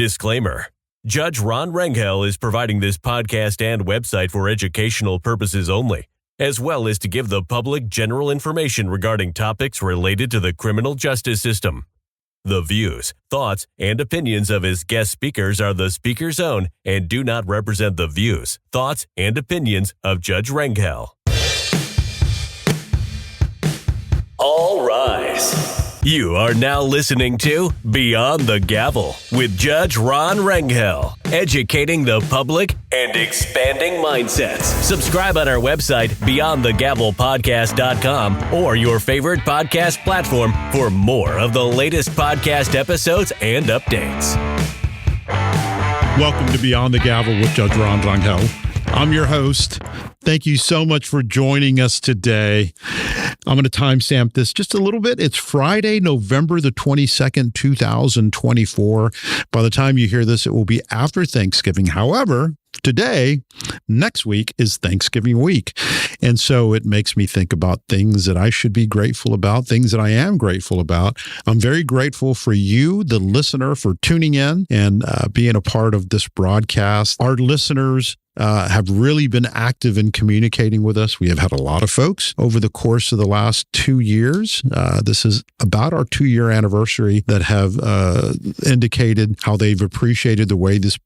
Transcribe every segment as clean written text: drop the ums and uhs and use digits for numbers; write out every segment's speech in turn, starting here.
Disclaimer. Judge Ron Rangel is providing this podcast and website for educational purposes only, as well as to give the public general information regarding topics related to the criminal justice system. The views, thoughts, and opinions of his guest speakers are the speaker's own and do not represent the views, thoughts, and opinions of Judge Rangel. All rise. You are now listening to Beyond the Gavel with Judge Ron Rangel, educating the public and expanding mindsets. Subscribe on our website, beyondthegavelpodcast.com, or your favorite podcast platform for more of the latest podcast episodes and updates. Welcome to Beyond the Gavel with Judge Ron Rangel. I'm your host. Thank you so much for joining us today. I'm going to timestamp this just a little bit. It's Friday, November the 22nd, 2024. By the time you hear this, it will be after Thanksgiving. However, today, next week is Thanksgiving week. And so it makes me think about things that I should be grateful about, things that I am grateful about. I'm very grateful for you, the listener, for tuning in and being a part of this broadcast. Our listeners have really been active in communicating with us. We have had a lot of folks over the course of the last 2 years. This is about our 2-year anniversary that have indicated how they've appreciated the way this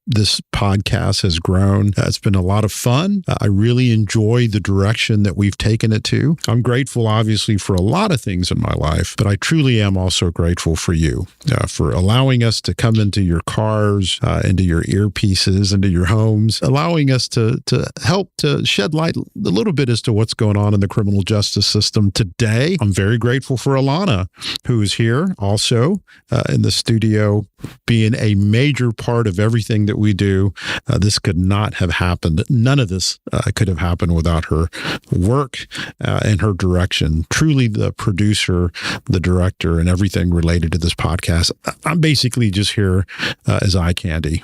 podcast has grown. It's been a lot of fun. I really enjoy the direction that we've taken it to. I'm grateful, obviously, for a lot of things in my life, but I truly am also grateful for you, for allowing us to come into your cars, into your earpieces, into your homes, allowing us to help to shed light a little bit as to what's going on in the criminal justice system today. I'm very grateful for Alana, who is here also in the studio, being a major part of everything that we do. This could not have happened. None of this could have happened without her work and her direction. Truly the producer, the director, and everything related to this podcast. I'm basically just here as eye candy,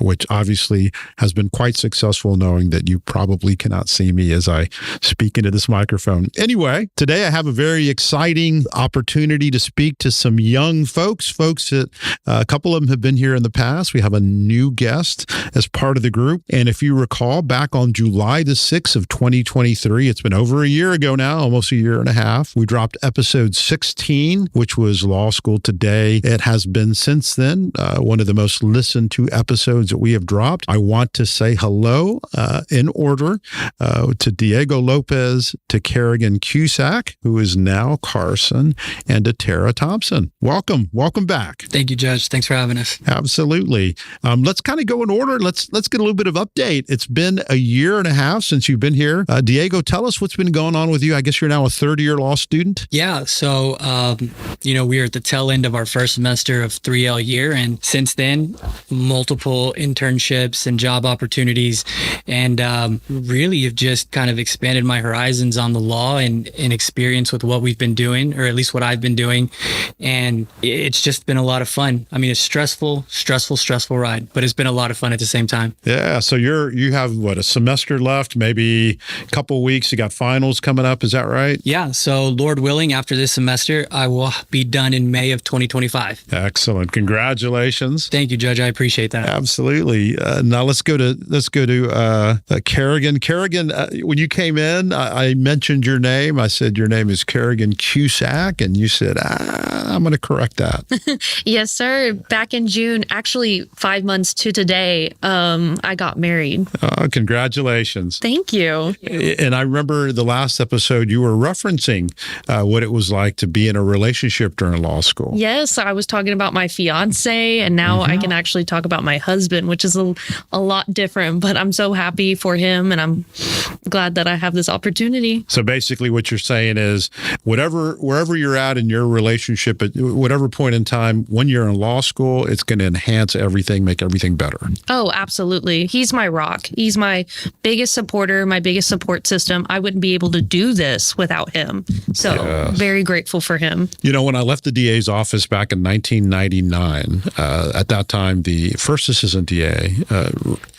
which obviously has been quite successful, knowing that you probably cannot see me as I speak into this microphone. Anyway, today I have a very exciting opportunity to speak to some young folks that a couple of them have been here in the past. We have a new guest as part of the group. And if you recall, back on July the 6th of 2023, it's been over a year ago now, almost a year and a half, we dropped episode 16, which was Law School Today. It has been since then one of the most listened to episodes that we have dropped. I want to say hello in order to Diego Lopez, to Karagan Carson, who is now Carson, and to Tara Thompson. Welcome back. Thank you, Judge. Thanks for having us. Absolutely. Let's kind of go in order. Let's get a little bit of update. It's been a year and a half since you've been here. Diego, tell us what's been going on with you. I guess you're now a third-year law student. Yeah. So, we are at the tail end of our first semester of 3L year. And since then, multiple internships and job opportunities. And really have just kind of expanded my horizons on the law and experience with what we've been doing, or at least what I've been doing. And it's just been a lot of fun. I mean, it's stressful ride, but it's been a lot of fun at the same time. Yeah. So you have a semester left, maybe a couple weeks. You got finals coming up. Is that right? Yeah. So Lord willing, after this semester, I will be done in May of 2025. Excellent. Congratulations. Thank you, Judge. I appreciate that. Absolutely. Now let's go to Karagan. Karagan, when you came in, I mentioned your name. I said your name is Karagan Carson, and you said, I'm going to correct that. Yes, sir. Back in June, actually 5 months to today, I got married. Congratulations. Thank you. And I remember the last episode you were referencing what it was like to be in a relationship during law school. Yes, I was talking about my fiance, and now I can actually talk about my husband, which is a lot different, but I'm so happy for him, and I'm glad that I have this opportunity. So basically what you're saying is wherever you're at in your relationship, at whatever point in time, when you're in law school, it's going to enhance everything, make everything better. Oh, absolutely. He's my rock. He's my biggest supporter, my biggest support system. I wouldn't be able to do this without him. So very grateful for him. When I left the DA's office back in 1999, at that time, the first assistant DA,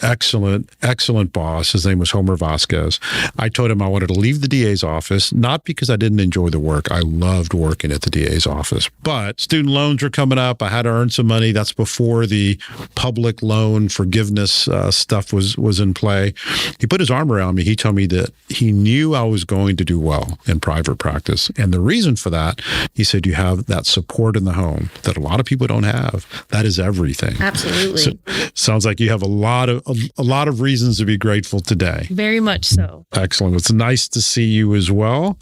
excellent excellent boss. His name was Homer Vasquez. I told him I wanted to leave the DA's office, not because I didn't enjoy the work. I loved working at the DA's office, but student loans were coming up. I had to earn some money. That's before the public loan forgiveness stuff was in play. He put his arm around me. He told me that he knew I was going to do well in private practice. And the reason for that, he said, you have that support in the home that a lot of people don't have. That is everything. Absolutely. So, sounds like you have a lot of reasons to be grateful today. Very much so. Excellent. It's nice to see you as well.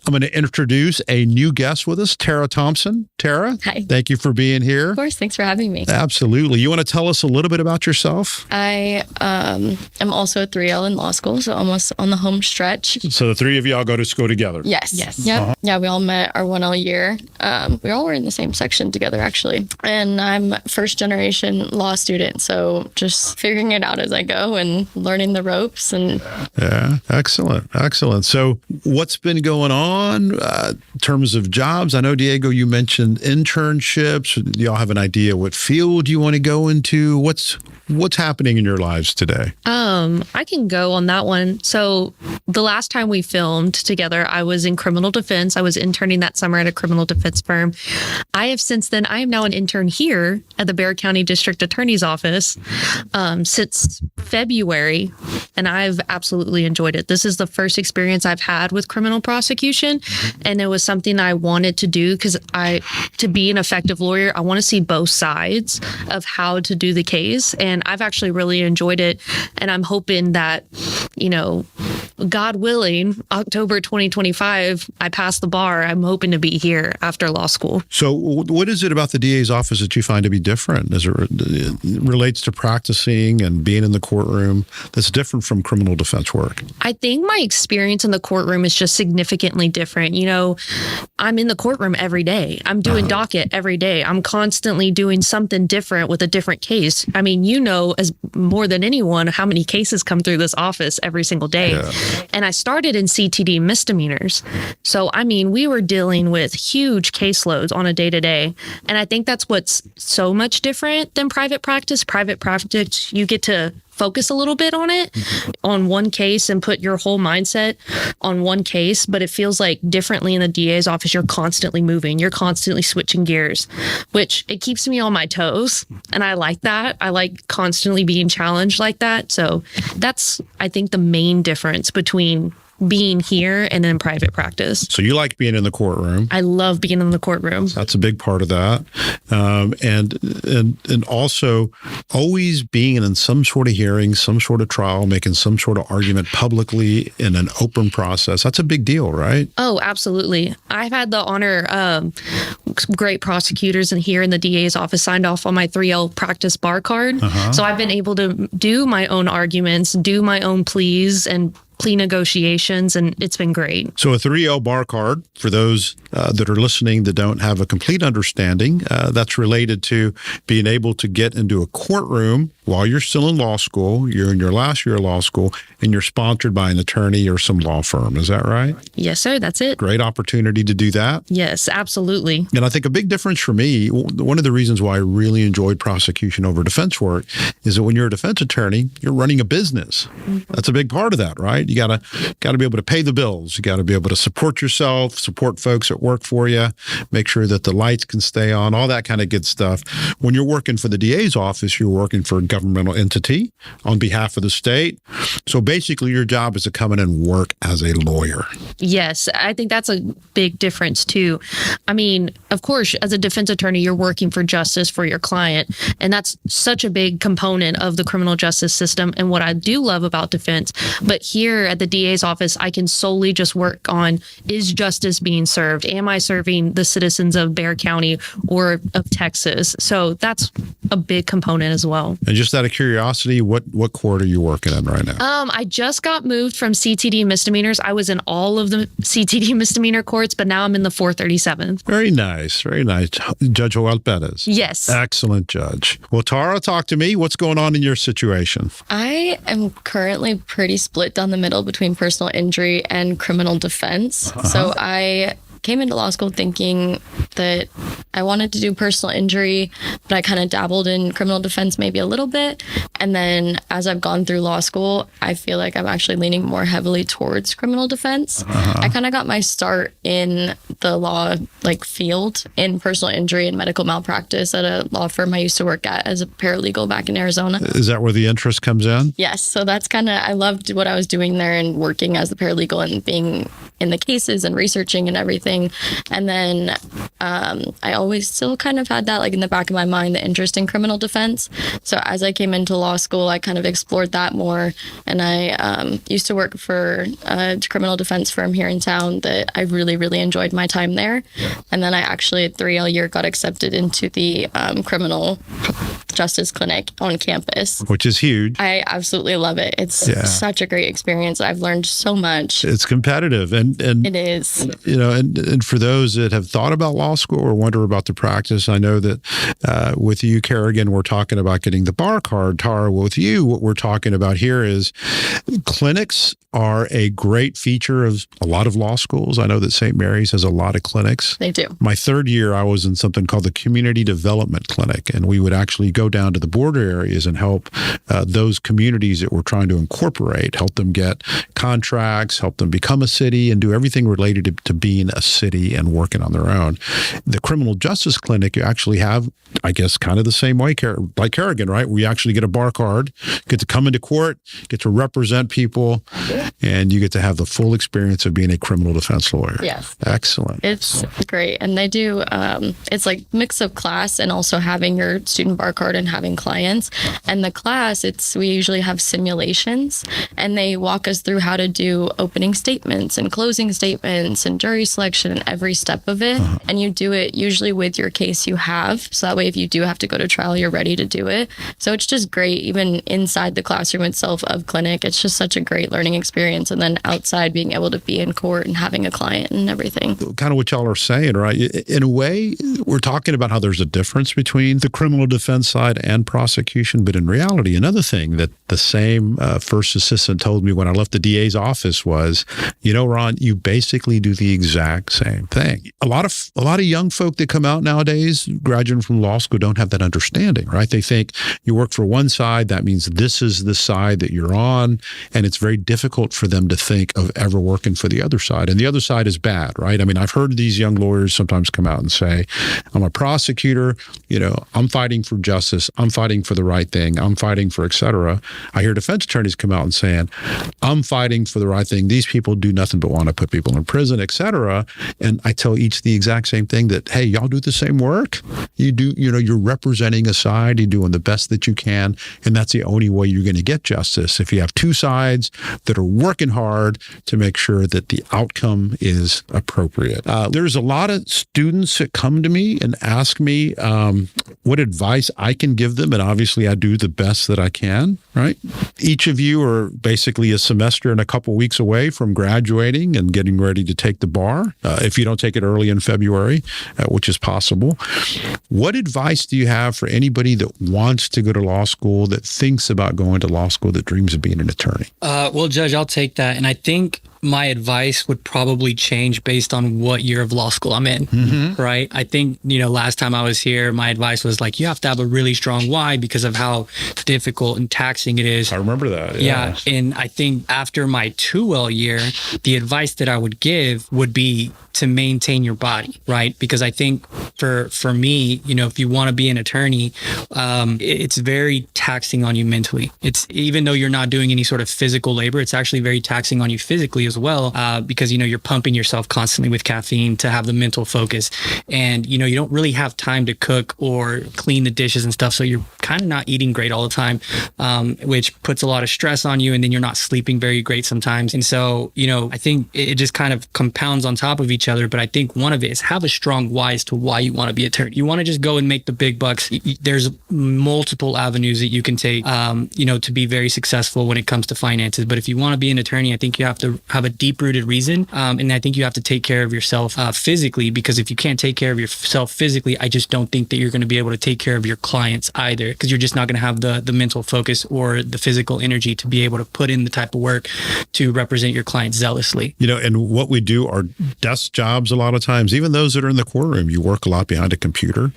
I'm going to introduce a new guest with us, Tara Thompson. Tara, hi. Thank you for being here. Of course. Thanks for having me. Absolutely. You want to tell us a little bit about yourself? I am also a 3L in law school, so almost on the home stretch. So the three of you all go to school together? Yes. Yes. Yep. Uh-huh. Yeah, we all met our 1L year. We all were in the same section together, actually. And I'm first generation law student, so just figuring it out as I go and learning the ropes. And yeah, excellent. So what's been going on in terms of jobs? I know, Diego, you mentioned internships. Do y'all have an idea what field you want to go into? What's happening in your lives today? I can go on that one. So the last time we filmed together, I was in criminal defense. I was interning that summer at a criminal defense firm. I am now an intern here at the Bexar County District Attorney's Office since February, and I've absolutely enjoyed it. This is the first experience I've had with criminal prosecution, and it was something I wanted to do because to be an effective lawyer, I want to see both sides of how to do the case, and I've actually really enjoyed it, and I'm hoping that, God willing, October 2025, I pass the bar. I'm hoping to be here after law school. So what is it about the DA's office that you find to be different as it relates to practicing and being in the courtroom that's different from criminal defense work? I think my experience in the courtroom is just significantly different. I'm in the courtroom every day. I'm doing docket every day. I'm constantly doing something different with a different case. I mean, as more than anyone, how many cases come through this office every single day. Yeah. And I started in CTD misdemeanors. So, we were dealing with huge caseloads on a day-to-day. And I think that's what's so much different than private practice. Private practice, you get to focus a little bit on it, on one case, and put your whole mindset on one case. But it feels like differently in the DA's office, you're constantly moving, you're constantly switching gears, which it keeps me on my toes. And I like that. I like constantly being challenged like that. So that's, I think, the main difference between being here and in private practice. So you like being in the courtroom. I love being in the courtroom. That's a big part of that. And also always being in some sort of hearing, some sort of trial, making some sort of argument publicly in an open process. That's a big deal, right? Oh, absolutely. I've had the honor, great prosecutors here in the DA's office signed off on my 3L practice bar card. So I've been able to do my own arguments, do my own pleas, and plea negotiations, and it's been great. So a 3L bar card, for those that are listening that don't have a complete understanding, that's related to being able to get into a courtroom while you're still in law school, you're in your last year of law school, and you're sponsored by an attorney or some law firm. Is that right? Yes, sir. That's it. Great opportunity to do that. Yes, absolutely. And I think a big difference for me, one of the reasons why I really enjoyed prosecution over defense work is that when you're a defense attorney, you're running a business. That's a big part of that, right? You got to be able to pay the bills. You got to be able to support yourself, support folks that work for you, make sure that the lights can stay on, all that kind of good stuff. When you're working for the DA's office, you're working for a governmental entity on behalf of the state. So basically your job is to come in and work as a lawyer. Yes, I think that's a big difference too. Of course, as a defense attorney, you're working for justice for your client. And that's such a big component of the criminal justice system and what I do love about defense. But here at the DA's office, I can solely just work on, is justice being served? Am I serving the citizens of Bexar County or of Texas? So that's a big component as well. And just out of curiosity, what court are you working in right now? I just got moved from CTD misdemeanors. I was in all of the CTD misdemeanor courts, but now I'm in the 437th. Very nice. Very nice. Judge Lopez. Yes. Excellent, Judge. Well, Tara, talk to me. What's going on in your situation? I am currently pretty split down the middle between personal injury and criminal defense. So I came into law school thinking that I wanted to do personal injury, but I kind of dabbled in criminal defense maybe a little bit. And then as I've gone through law school, I feel like I'm actually leaning more heavily towards criminal defense. I kind of got my start in the law field in personal injury and medical malpractice at a law firm I used to work at as a paralegal back in Arizona. Is that where the interest comes in? Yes. So that's I loved what I was doing there and working as the paralegal and being in the cases and researching and everything. And then I always still kind of had that in the back of my mind, the interest in criminal defense. So as I came into law school, I kind of explored that more. And I used to work for a criminal defense firm here in town that I really, really enjoyed my time there. And then I actually at 3L year got accepted into the criminal justice clinic on campus, which is huge. I absolutely love it. It's such a great experience. I've learned so much. It's competitive, and it is. And for those that have thought about law school or wonder about the practice, I know that with you, Karagan, we're talking about getting the bar card. Tara, with you, what we're talking about here is clinics are a great feature of a lot of law schools. I know that St. Mary's has a lot of clinics. They do. My third year, I was in something called the Community Development Clinic, and we would actually go down to the border areas and help those communities that we're trying to incorporate, help them get contracts, help them become a city, and do everything related to being a city and working on their own. The Criminal Justice Clinic, you actually have, I guess, kind of the same way, like Karagan, right? We actually get a bar card, get to come into court, get to represent people, and you get to have the full experience of being a criminal defense lawyer. Yes. Excellent. It's great. And they do, it's mix of class and also having your student bar card and having clients. And the class, we usually have simulations, and they walk us through how to do opening statements and closing statements and jury selection and every step of it. And you do it usually with your case you have. So that way, if you do have to go to trial, you're ready to do it. So it's just great, even inside the classroom itself of clinic. It's just such a great learning experience. And then outside, being able to be in court and having a client and everything. Kind of what y'all are saying, right? In a way, we're talking about how there's a difference between the criminal defense side and prosecution. But in reality, another thing that the same first assistant told me when I left the DA's office was, Ron, you basically do the exact same thing. A lot of young folk that come out nowadays, graduating from law school, don't have that understanding, right? They think you work for one side, that means this is the side that you're on, and it's very difficult for them to think of ever working for the other side. And the other side is bad, right? I mean, I've heard these young lawyers sometimes come out and say, I'm a prosecutor, I'm fighting for justice, I'm fighting for the right thing, I'm fighting for et cetera. I hear defense attorneys come out and saying, I'm fighting for the right thing. These people do nothing but want to put people in prison, et cetera. And I tell each the exact same thing, that, hey, y'all do the same work. You do, you're representing a side, you're doing the best that you can. And that's the only way you're going to get justice. If you have two sides that are working hard to make sure that the outcome is appropriate. There's a lot of students that come to me and ask me what advice I can give them. And obviously I do the best that I can, right? Each of you are basically a semester and a couple weeks away from graduating and getting ready to take the bar. If you don't take it early in February, which is possible. What advice do you have for anybody that wants to go to law school, that thinks about going to law school, that dreams of being an attorney? Well, Judge, I'll take that. And I think my advice would probably change based on what year of law school I'm in, right? I think, last time I was here, my advice was you have to have a really strong why because of how difficult and taxing it is. I remember that. Yeah. And I think after my 2L year, the advice that I would give would be to maintain your body, right? Because I think for me, if you want to be an attorney, it's very taxing on you mentally. It's, even though you're not doing any sort of physical labor, it's actually very taxing on you physically as well, because, you're pumping yourself constantly with caffeine to have the mental focus. And, you don't really have time to cook or clean the dishes and stuff. So you're kind of not eating great all the time, which puts a lot of stress on you. And then you're not sleeping very great sometimes. And so, I think it just kind of compounds on top of each other. But I think one of it is have a strong why as to why you want to be an attorney. You want to just go and make the big bucks. There's multiple avenues that you can take, to be very successful when it comes to finances. But if you want to be an attorney, I think you have to have a deep-rooted reason. And I think you have to take care of yourself physically, because if you can't take care of yourself physically, I just don't think that you're going to be able to take care of your clients either, because you're just not going to have the mental focus or the physical energy to be able to put in the type of work to represent your clients zealously. And what we do are desk jobs a lot of times, even those that are in the courtroom. You work a lot behind a computer.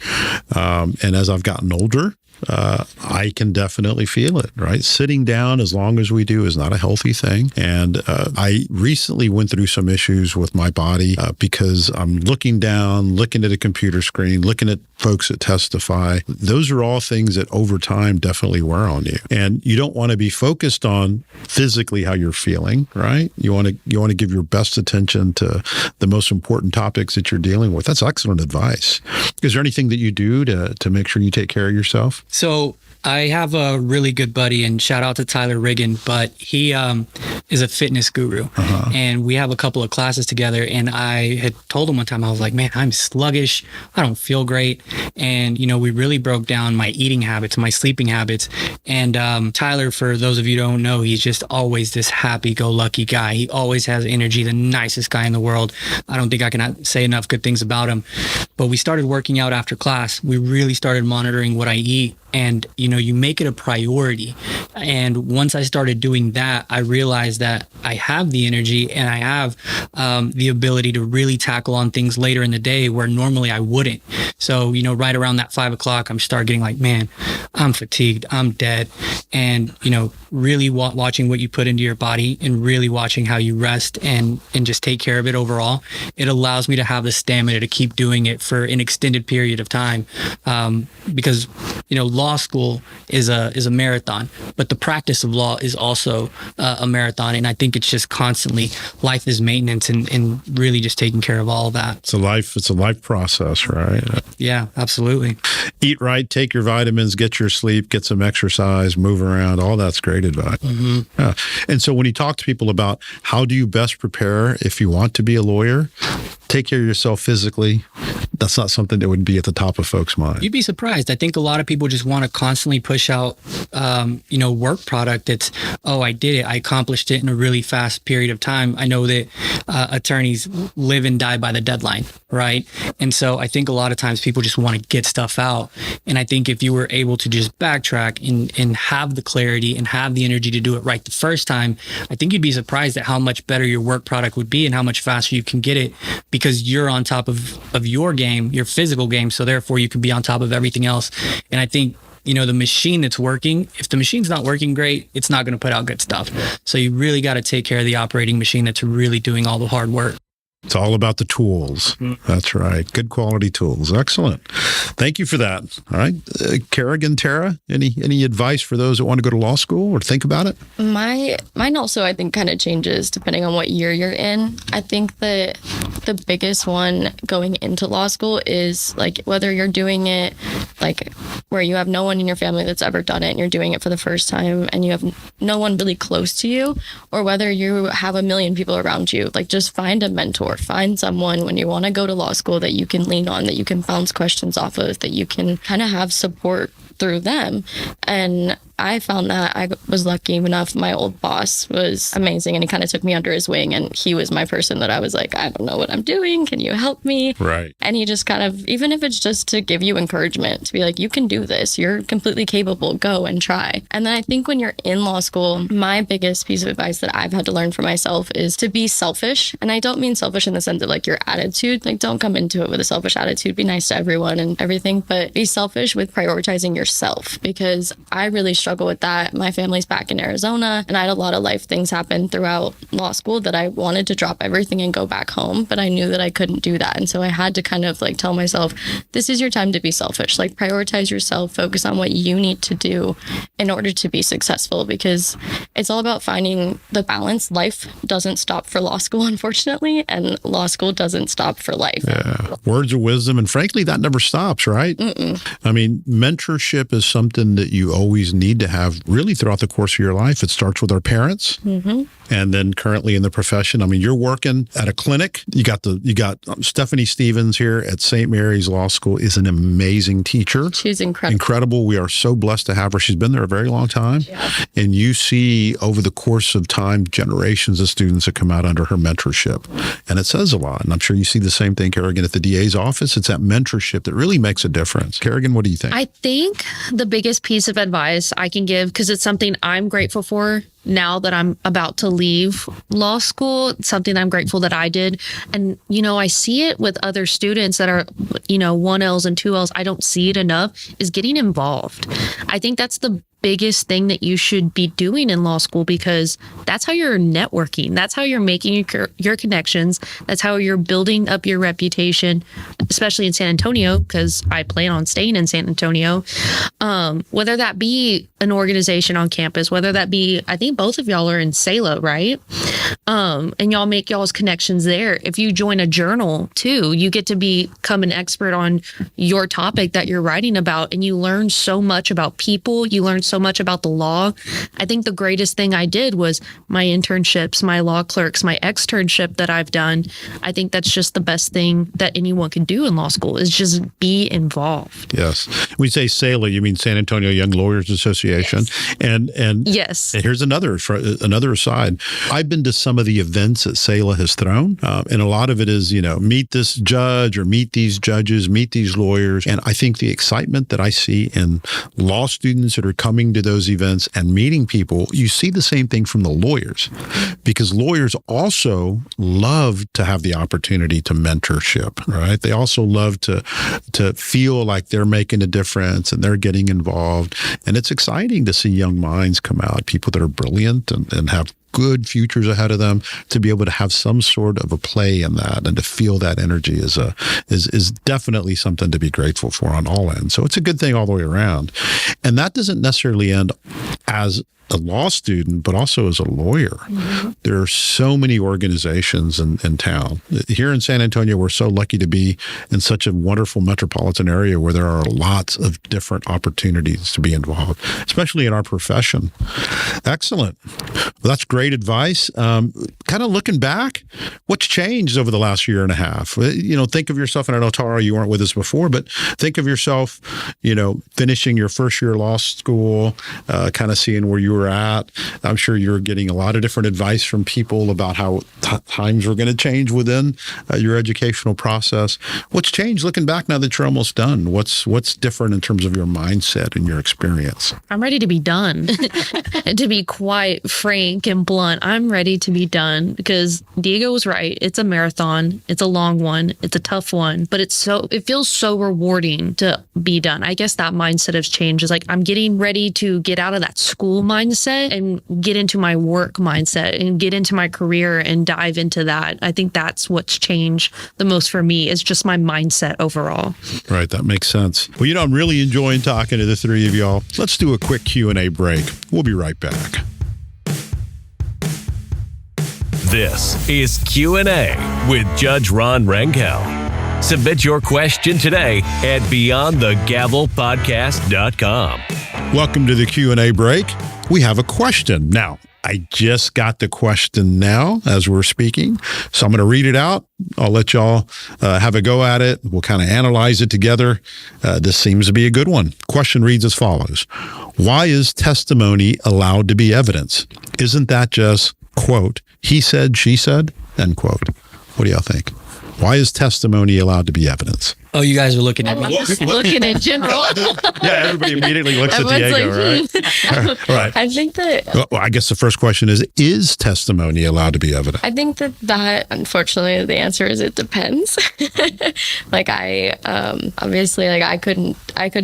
And as I've gotten older, I can definitely feel it, right? Sitting down as long as we do is not a healthy thing. And I recently went through some issues with my body because I'm looking down, looking at a computer screen, looking at folks that testify. Those are all things that over time definitely wear on you. And you don't want to be focused on physically how you're feeling, right? You want to give your best attention to the most important topics that you're dealing with. That's excellent advice. Is there anything that you do to make sure you take care of yourself? So I have a really good buddy, and shout out to Tyler Riggin, but he is a fitness guru. And we have a couple of classes together, and I had told him one time, I was like, man, I'm sluggish. I don't feel great. And, we really broke down my eating habits, my sleeping habits. And Tyler, for those of you who don't know, he's just always this happy-go-lucky guy. He always has energy, the nicest guy in the world. I don't think I can say enough good things about him. But we started working out after class. We really started monitoring what I eat. And, you make it a priority. And once I started doing that, I realized that I have the energy and I have the ability to really tackle on things later in the day where normally I wouldn't. So, right around that 5 o'clock, I'm start getting like, man, I'm fatigued, I'm dead. And, really watching what you put into your body and really watching how you rest and just take care of it overall, it allows me to have the stamina to keep doing it for an extended period of time. Because, law school is a marathon, but the practice of law is also a marathon. And I think it's just constantly life is maintenance and really just taking care of all of that. It's a life process, right? Yeah, absolutely. Eat right, take your vitamins, get your sleep, get some exercise, move around. All that's great advice. Yeah. And so when you talk to people about how do you best prepare if you want to be a lawyer, take care of yourself physically. That's not something that would be at the top of folks' minds. You'd be surprised. I think a lot of people just want to constantly push out, work product that's, I did it. I accomplished it in a really fast period of time. I know that attorneys live and die by the deadline, right? And so I think a lot of times people just want to get stuff out. And I think if you were able to just backtrack and have the clarity and have the energy to do it right the first time, I think you'd be surprised at how much better your work product would be and how much faster you can get it because you're on top of your game, your physical game. So therefore you can be on top of everything else. And I think, the machine that's working, if the machine's not working great, it's not going to put out good stuff. So you really got to take care of the operating machine that's really doing all the hard work. It's all about the tools. That's right. Good quality tools. Excellent. Thank you for that. All right. Karagan, Tara, any advice for those that want to go to law school or think about it? Mine also, I think, kind of changes depending on what year you're in. I think that the biggest one going into law school is like whether you're doing it like where you have no one in your family that's ever done it and you're doing it for the first time and you have no one really close to you, or whether you have a million people around you. Like just find a mentor. Find someone when you want to go to law school that you can lean on, that you can bounce questions off of, that you can kind of have support through them. And I found that I was lucky enough. My old boss was amazing and he kind of took me under his wing, and he was my person that I was like, I don't know what I'm doing. Can you help me? Right. And he just kind of, even if it's just to give you encouragement, to be like, you can do this. You're completely capable. Go and try. And then I think when you're in law school, my biggest piece of advice that I've had to learn for myself is to be selfish. And I don't mean selfish in the sense of like your attitude. Like don't come into it with a selfish attitude. Be nice to everyone and everything, but be selfish with prioritizing yourself, because I really struggle with that. My family's back in Arizona and I had a lot of life things happen throughout law school that I wanted to drop everything and go back home, but I knew that I couldn't do that. And so I had to kind of like tell myself, this is your time to be selfish. Like prioritize yourself, focus on what you need to do in order to be successful, because it's all about finding the balance. Life doesn't stop for law school, unfortunately, and law school doesn't stop for life. Yeah. Words of wisdom. And frankly, that never stops, right? I mean, mentorship mentorship is something that you always need to have really throughout the course of your life. It starts with our parents. And then currently in the profession, I mean, you're working at a clinic. You got Stephanie Stevens here at St. Mary's Law School is an amazing teacher. She's incredible. Incredible. We are so blessed to have her. She's been there a very long time. Yeah. And you see over the course of time, generations of students that come out under her mentorship. And it says a lot. And I'm sure you see the same thing, Karagan, at the DA's office. It's that mentorship that really makes a difference. Karagan, what do you think? I think the biggest piece of advice I can give, because it's something I'm grateful for now that I'm about to leave law school, it's something I'm grateful that I did. And, I see it with other students that are, 1Ls and 2Ls. I don't see it enough, is getting involved. I think that's the biggest thing that you should be doing in law school, because that's how you're networking. That's how you're making your connections. That's how you're building up your reputation, especially in San Antonio, because I plan on staying in San Antonio. Whether that be an organization on campus, whether that be, I think both of y'all are in SALA, right? And y'all make y'all's connections there. If you join a journal too, you get to become an expert on your topic that you're writing about, and you learn so much about people. You learn so much about the law. I think the greatest thing I did was my internships, my law clerks, my externship that I've done. I think that's just the best thing that anyone can do in law school, is just be involved. Yes. When you say SALA, you mean San Antonio Young Lawyers Association. Yes. And yes. And here's another aside. I've been to some of the events that SALA has thrown, and a lot of it is, meet this judge or meet these judges, meet these lawyers. And I think the excitement that I see in law students that are coming to those events and meeting people, you see the same thing from the lawyers, because lawyers also love to have the opportunity to mentorship, right? They also love to feel like they're making a difference and they're getting involved. And it's exciting to see young minds come out, people that are brilliant and have good futures ahead of them, to be able to have some sort of a play in that and to feel that energy is definitely something to be grateful for on all ends. So it's a good thing all the way around. And that doesn't necessarily end as a law student, but also as a lawyer. Mm-hmm. There are so many organizations in town. Here in San Antonio, we're so lucky to be in such a wonderful metropolitan area where there are lots of different opportunities to be involved, especially in our profession. Excellent. Well, that's great advice. Kind of looking back, what's changed over the last year and a half? Think of yourself, and I know, Tara, you weren't with us before, but think of yourself, finishing your first year of law school, kind of seeing where you were at. I'm sure you're getting a lot of different advice from people about how times were going to change within your educational process. What's changed looking back now that you're almost done? What's different in terms of your mindset and your experience? I'm ready to be done. And to be quite frank and blunt, I'm ready to be done, because Diego was right. It's a marathon. It's a long one. It's a tough one, but it feels so rewarding to be done. I guess that mindset has changed. It's like I'm getting ready to get out of that school mindset and get into my work mindset and get into my career and dive into that. I think that's what's changed the most for me, is just my mindset overall. Right. That makes sense. Well, I'm really enjoying talking to the three of y'all. Let's do a quick Q&A break. We'll be right back. This is Q&A with Judge Ron Rangel. Submit your question today at beyondthegavelpodcast.com. Welcome to the Q&A break. We have a question. Now, I just got the question now as we're speaking, so I'm going to read it out. I'll let y'all have a go at it. We'll kind of analyze it together. This seems to be a good one. Question reads as follows. Why is testimony allowed to be evidence? Isn't that just, quote, he said, she said, end quote? What do y'all think? Why is testimony allowed to be evidence? Oh, you guys are looking at me. Looking in general. Yeah, everybody immediately looks at Diego, right? Right. I think that... Well, I guess the first question is testimony allowed to be evidence? I think that unfortunately, the answer is it depends. Obviously, I couldn't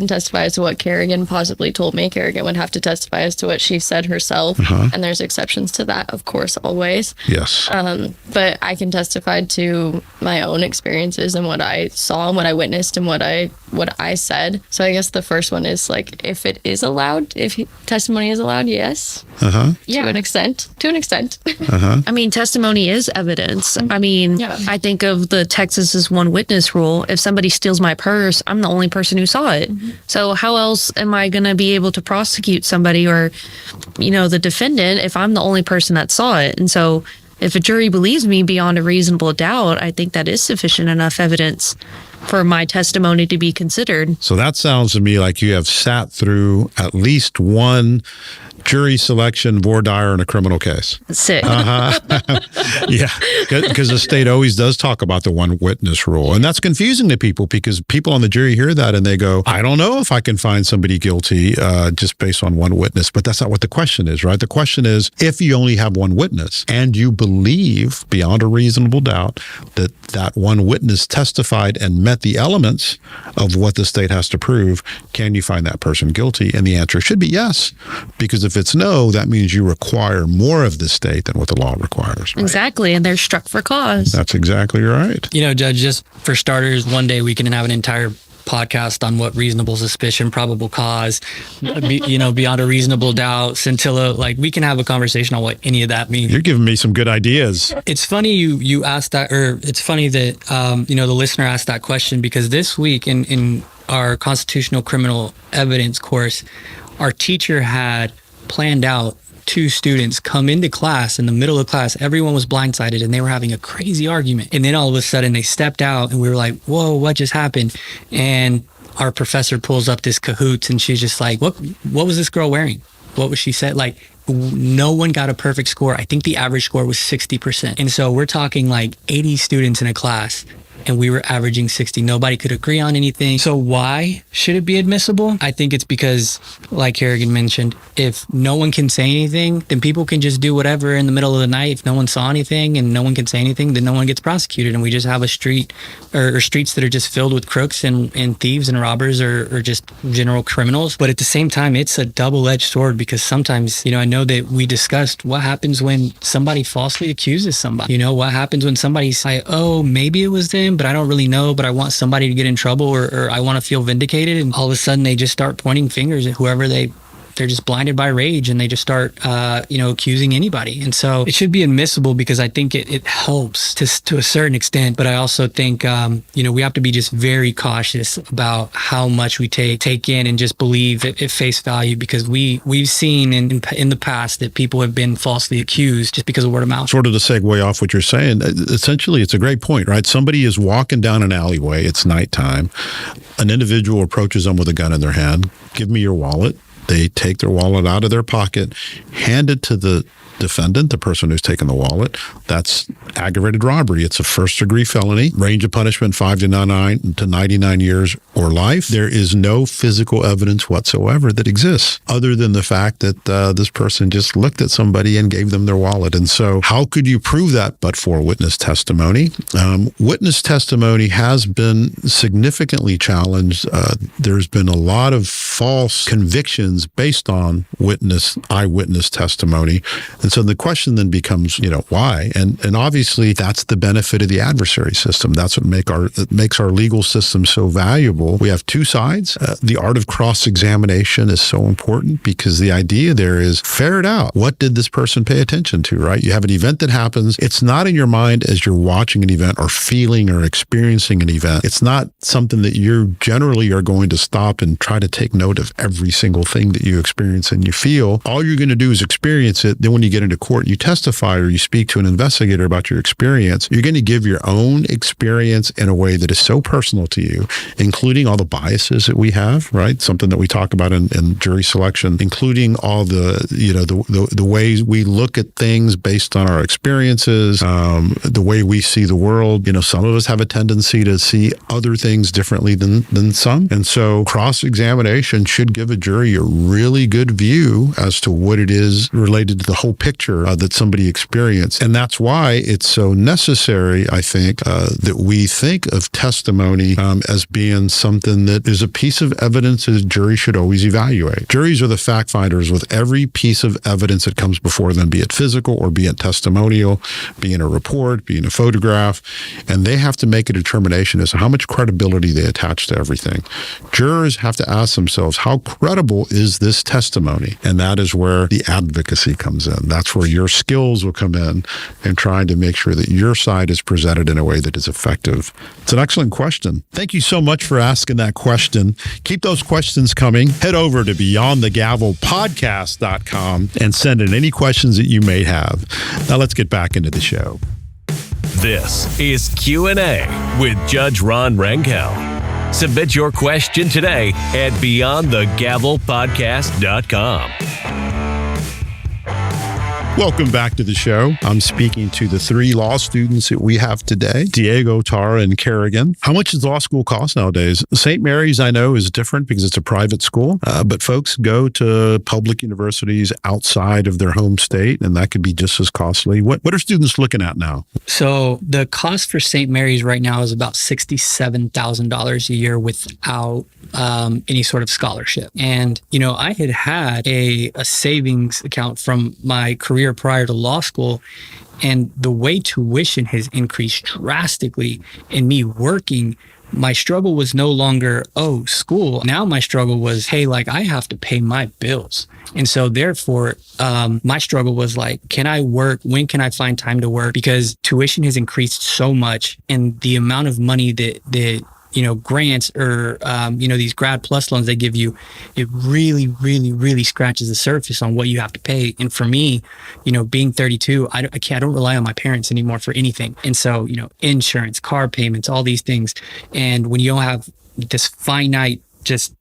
testify as to what Karagan possibly told me. Karagan would have to testify as to what she said herself. Uh-huh. And there's exceptions to that, of course, always. Yes. But I can testify to my own experiences and what I saw and what I I witnessed and what I said. So I guess the first one is like, if it is allowed, if testimony is allowed, yes. Yeah. To an extent. I mean, testimony is evidence. I mean, I think of the Texas's one witness rule. If somebody steals my purse, I'm the only person who saw it. So how else am I going to be able to prosecute somebody or, the defendant if I'm the only person that saw it? And so if a jury believes me beyond a reasonable doubt, I think that is sufficient enough evidence for my testimony to be considered. So that sounds to me like you have sat through at least one jury selection voir dire in a criminal case. Sick. Yeah, because the state always does talk about the one witness rule. And that's confusing to people because people on the jury hear that and they go, I don't know if I can find somebody guilty just based on one witness. But that's not what the question is, right? The question is, if you only have one witness and you believe beyond a reasonable doubt that that one witness testified and met the elements of what the state has to prove, can you find that person guilty? And the answer should be yes, because if it's no, that means you require more of the state than what the law requires. Right? Exactly. And they're struck for cause. That's exactly right. Judge, just for starters, one day we can have an entire podcast on what reasonable suspicion, probable cause, beyond a reasonable doubt, scintilla, like we can have a conversation on what any of that means. You're giving me some good ideas. It's funny you asked that, or it's funny that, the listener asked that question because this week in our constitutional criminal evidence course, our teacher had planned out 2 students come into class. In the middle of class, everyone was blindsided and they were having a crazy argument. And then all of a sudden they stepped out and we were like, whoa, what just happened? And our professor pulls up this cahoots and she's just like, what was this girl wearing? What was she said? Like, no one got a perfect score. I think the average score was 60%. And so we're talking like 80 students in a class and we were averaging 60. Nobody could agree on anything. So why should it be admissible? I think it's because, like Karagan mentioned, if no one can say anything, then people can just do whatever in the middle of the night. If no one saw anything and no one can say anything, then no one gets prosecuted. And we just have a street or streets that are just filled with crooks and thieves and robbers or just general criminals. But at the same time, it's a double-edged sword because sometimes, I know that we discussed what happens when somebody falsely accuses somebody. What happens when somebody's like, oh, maybe it was them, but I don't really know, but I want somebody to get in trouble or I want to feel vindicated. And all of a sudden they just start pointing fingers at whoever they're just blinded by rage and they just start, accusing anybody. And so it should be admissible because I think it helps to a certain extent. But I also think, we have to be just very cautious about how much we take in and just believe at face value because we've seen in the past that people have been falsely accused just because of word of mouth. Sort of to segue off what you're saying, essentially it's a great point, right? Somebody is walking down an alleyway. It's nighttime. An individual approaches them with a gun in their hand. Give me your wallet. They take their wallet out of their pocket, hand it to the defendant, the person who's taken the wallet. That's aggravated robbery. It's a first-degree felony. Range of punishment 5 to 99 years or life. There is no physical evidence whatsoever that exists other than the fact that this person just looked at somebody and gave them their wallet. And so how could you prove that but for witness testimony? Witness testimony has been significantly challenged. There's been a lot of false convictions based on eyewitness testimony. And so the question then becomes, why? And obviously that's the benefit of the adversary system. That's what makes our legal system so valuable. We have 2 sides. The art of cross-examination is so important because the idea there is ferret out. What did this person pay attention to, right? You have an event that happens. It's not in your mind as you're watching an event or feeling or experiencing an event. It's not something that you generally are going to stop and try to take note of every single thing that you experience and you feel. All you're going to do is experience it. Then when you get into court, you testify or you speak to an investigator about your experience, you're going to give your own experience in a way that is so personal to you, including all the biases that we have, right? Something that we talk about in jury selection, including all the ways we look at things based on our experiences, the way we see the world. Some of us have a tendency to see other things differently than some. And so cross-examination should give a jury a really good view as to what it is is related to the whole picture that somebody experienced. And that's why it's so necessary, I think, that we think of testimony as being something that is a piece of evidence that a jury should always evaluate. Juries are the fact finders with every piece of evidence that comes before them, be it physical or be it testimonial, be it a report, be it a photograph, and they have to make a determination as to how much credibility they attach to everything. Jurors have to ask themselves, how credible is this testimony? And that is where the advocacy comes in. That's where your skills will come in trying to make sure that your side is presented in a way that is effective. It's an excellent question. Thank you so much for asking that question. Keep those questions coming. Head over to beyondthegavelpodcast.com and send in any questions that you may have. Now let's get back into the show. This is Q&A with Judge Ron Rangel. Submit your question today at beyondthegavelpodcast.com. Welcome back to the show. I'm speaking to the three law students that we have today, Diego, Tara, and Karagan. How much does law school cost nowadays? St. Mary's, I know, is different because it's a private school, but folks go to public universities outside of their home state, and that could be just as costly. What are students looking at now? So the cost for St. Mary's right now is about $67,000 a year without any sort of scholarship. And, I had a savings account from my career prior to law school, and the way tuition has increased drastically and me working, my struggle was no longer, school. Now my struggle was, hey, I have to pay my bills. And so therefore, my struggle was can I work? When can I find time to work? Because tuition has increased so much, and the amount of money that grants or, these grad plus loans they give you, it really, really, really scratches the surface on what you have to pay. And for me, being 32, I don't rely on my parents anymore for anything. And so, insurance, car payments, all these things. And when you don't have this finite, just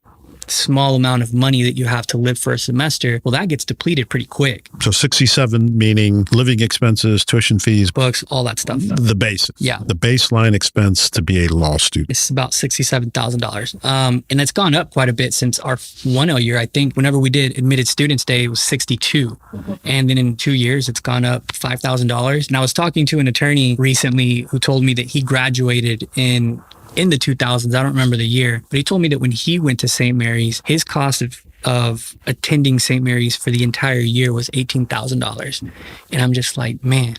small amount of money that you have to live for a semester, well, that gets depleted pretty quick. So 67 meaning living expenses, tuition fees, books, all that stuff. The basics. Yeah. The baseline expense to be a law student. It's about $67,000. And it's gone up quite a bit since our 1L year. I think whenever we did Admitted Students Day, it was 62. Mm-hmm. And then in 2 years, it's gone up $5,000. And I was talking to an attorney recently who told me that he graduated in the 2000s. I don't remember the year, but he told me that when he went to St. Mary's, his cost of attending St. Mary's for the entire year was $18,000. And I'm just like, man,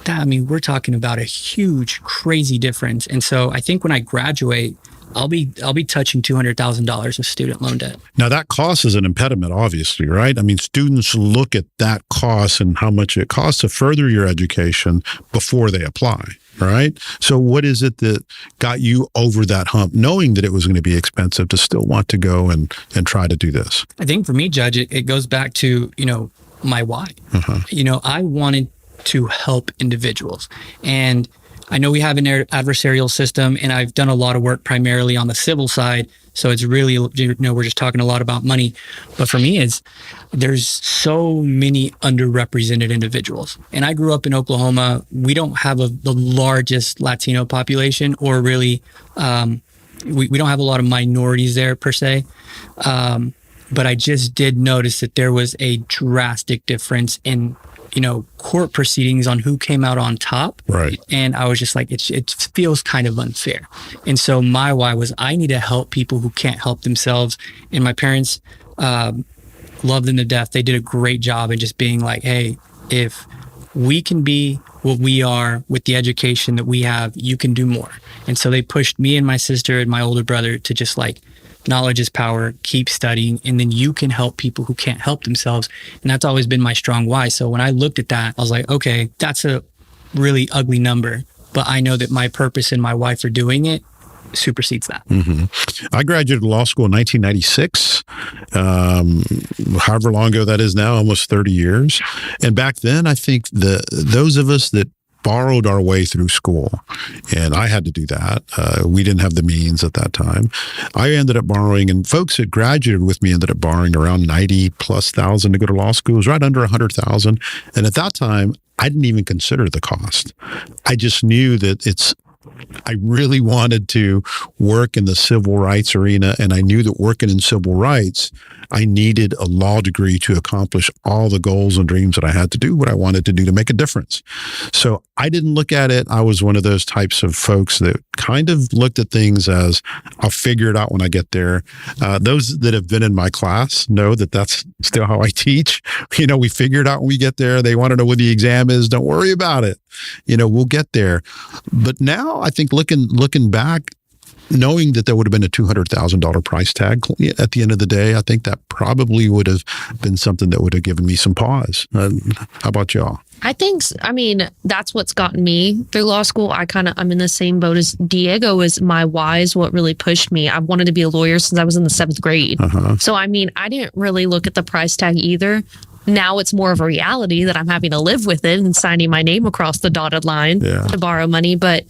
we're talking about a huge, crazy difference. And so I think when I graduate, I'll be touching $200,000 of student loan debt. Now that cost is an impediment, obviously, right? Students look at that cost and how much it costs to further your education before they apply. Right. So what is it that got you over that hump, knowing that it was going to be expensive, to still want to go and try to do this? I think for me, Judge, it goes back to, my why. Uh-huh. I wanted to help individuals. And I know we have an adversarial system, and I've done a lot of work primarily on the civil side. So it's really, we're just talking a lot about money. But for me, there's so many underrepresented individuals. And I grew up in Oklahoma. We don't have the largest Latino population, or really, we don't have a lot of minorities there per se. But I just did notice that there was a drastic difference in court proceedings on who came out on top. Right. And I was just like, it feels kind of unfair. And so my why was, I need to help people who can't help themselves. And my parents loved them to death. They did a great job in just being like, hey, if we can be what we are with the education that we have, you can do more. And so they pushed me and my sister and my older brother to just knowledge is power, keep studying, and then you can help people who can't help themselves. And that's always been my strong why. So when I looked at that, I was like, okay, that's a really ugly number, but I know that my purpose and my why for doing it supersedes that. Mm-hmm. I graduated law school in 1996, however long ago that is now, almost 30 years. And back then, I think those of us that borrowed our way through school, and I had to do that. We didn't have the means at that time. I ended up borrowing, and folks that graduated with me ended up borrowing around $90,000+ to go to law school. It was right under $100,000. And at that time, I didn't even consider the cost. I just knew that it's I really wanted to work in the civil rights arena, and I knew that working in civil rights, I needed a law degree to accomplish all the goals and dreams that I had to do what I wanted to do to make a difference. So I didn't look at it. I was one of those types of folks that kind of looked at things as, I'll figure it out when I get there. Those that have been in my class know that that's still how I teach. We figure it out when we get there. They want to know what the exam is. Don't worry about it. We'll get there. But now I think looking back, knowing that there would have been a $200,000 price tag at the end of the day, I think that probably would have been something that would have given me some pause. How about y'all? That's what's gotten me through law school. I'm in the same boat as Diego. Is my why is what really pushed me. I wanted to be a lawyer since I was in the 7th grade. So, I didn't really look at the price tag either. Now it's more of a reality that I'm having to live with it and signing my name across the dotted line to borrow money. But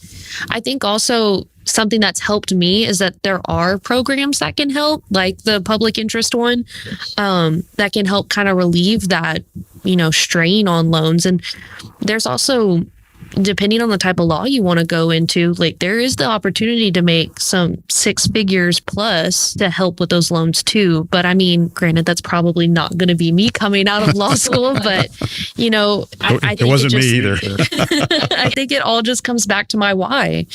I think also something that's helped me is that there are programs that can help, like the public interest one, that can help kind of relieve that, strain on loans. And there's also, depending on the type of law you want to go into, like there is the opportunity to make some 6 figures plus to help with those loans too. But granted, that's probably not going to be me coming out of law school, but I think it wasn't me either. I think it all just comes back to my why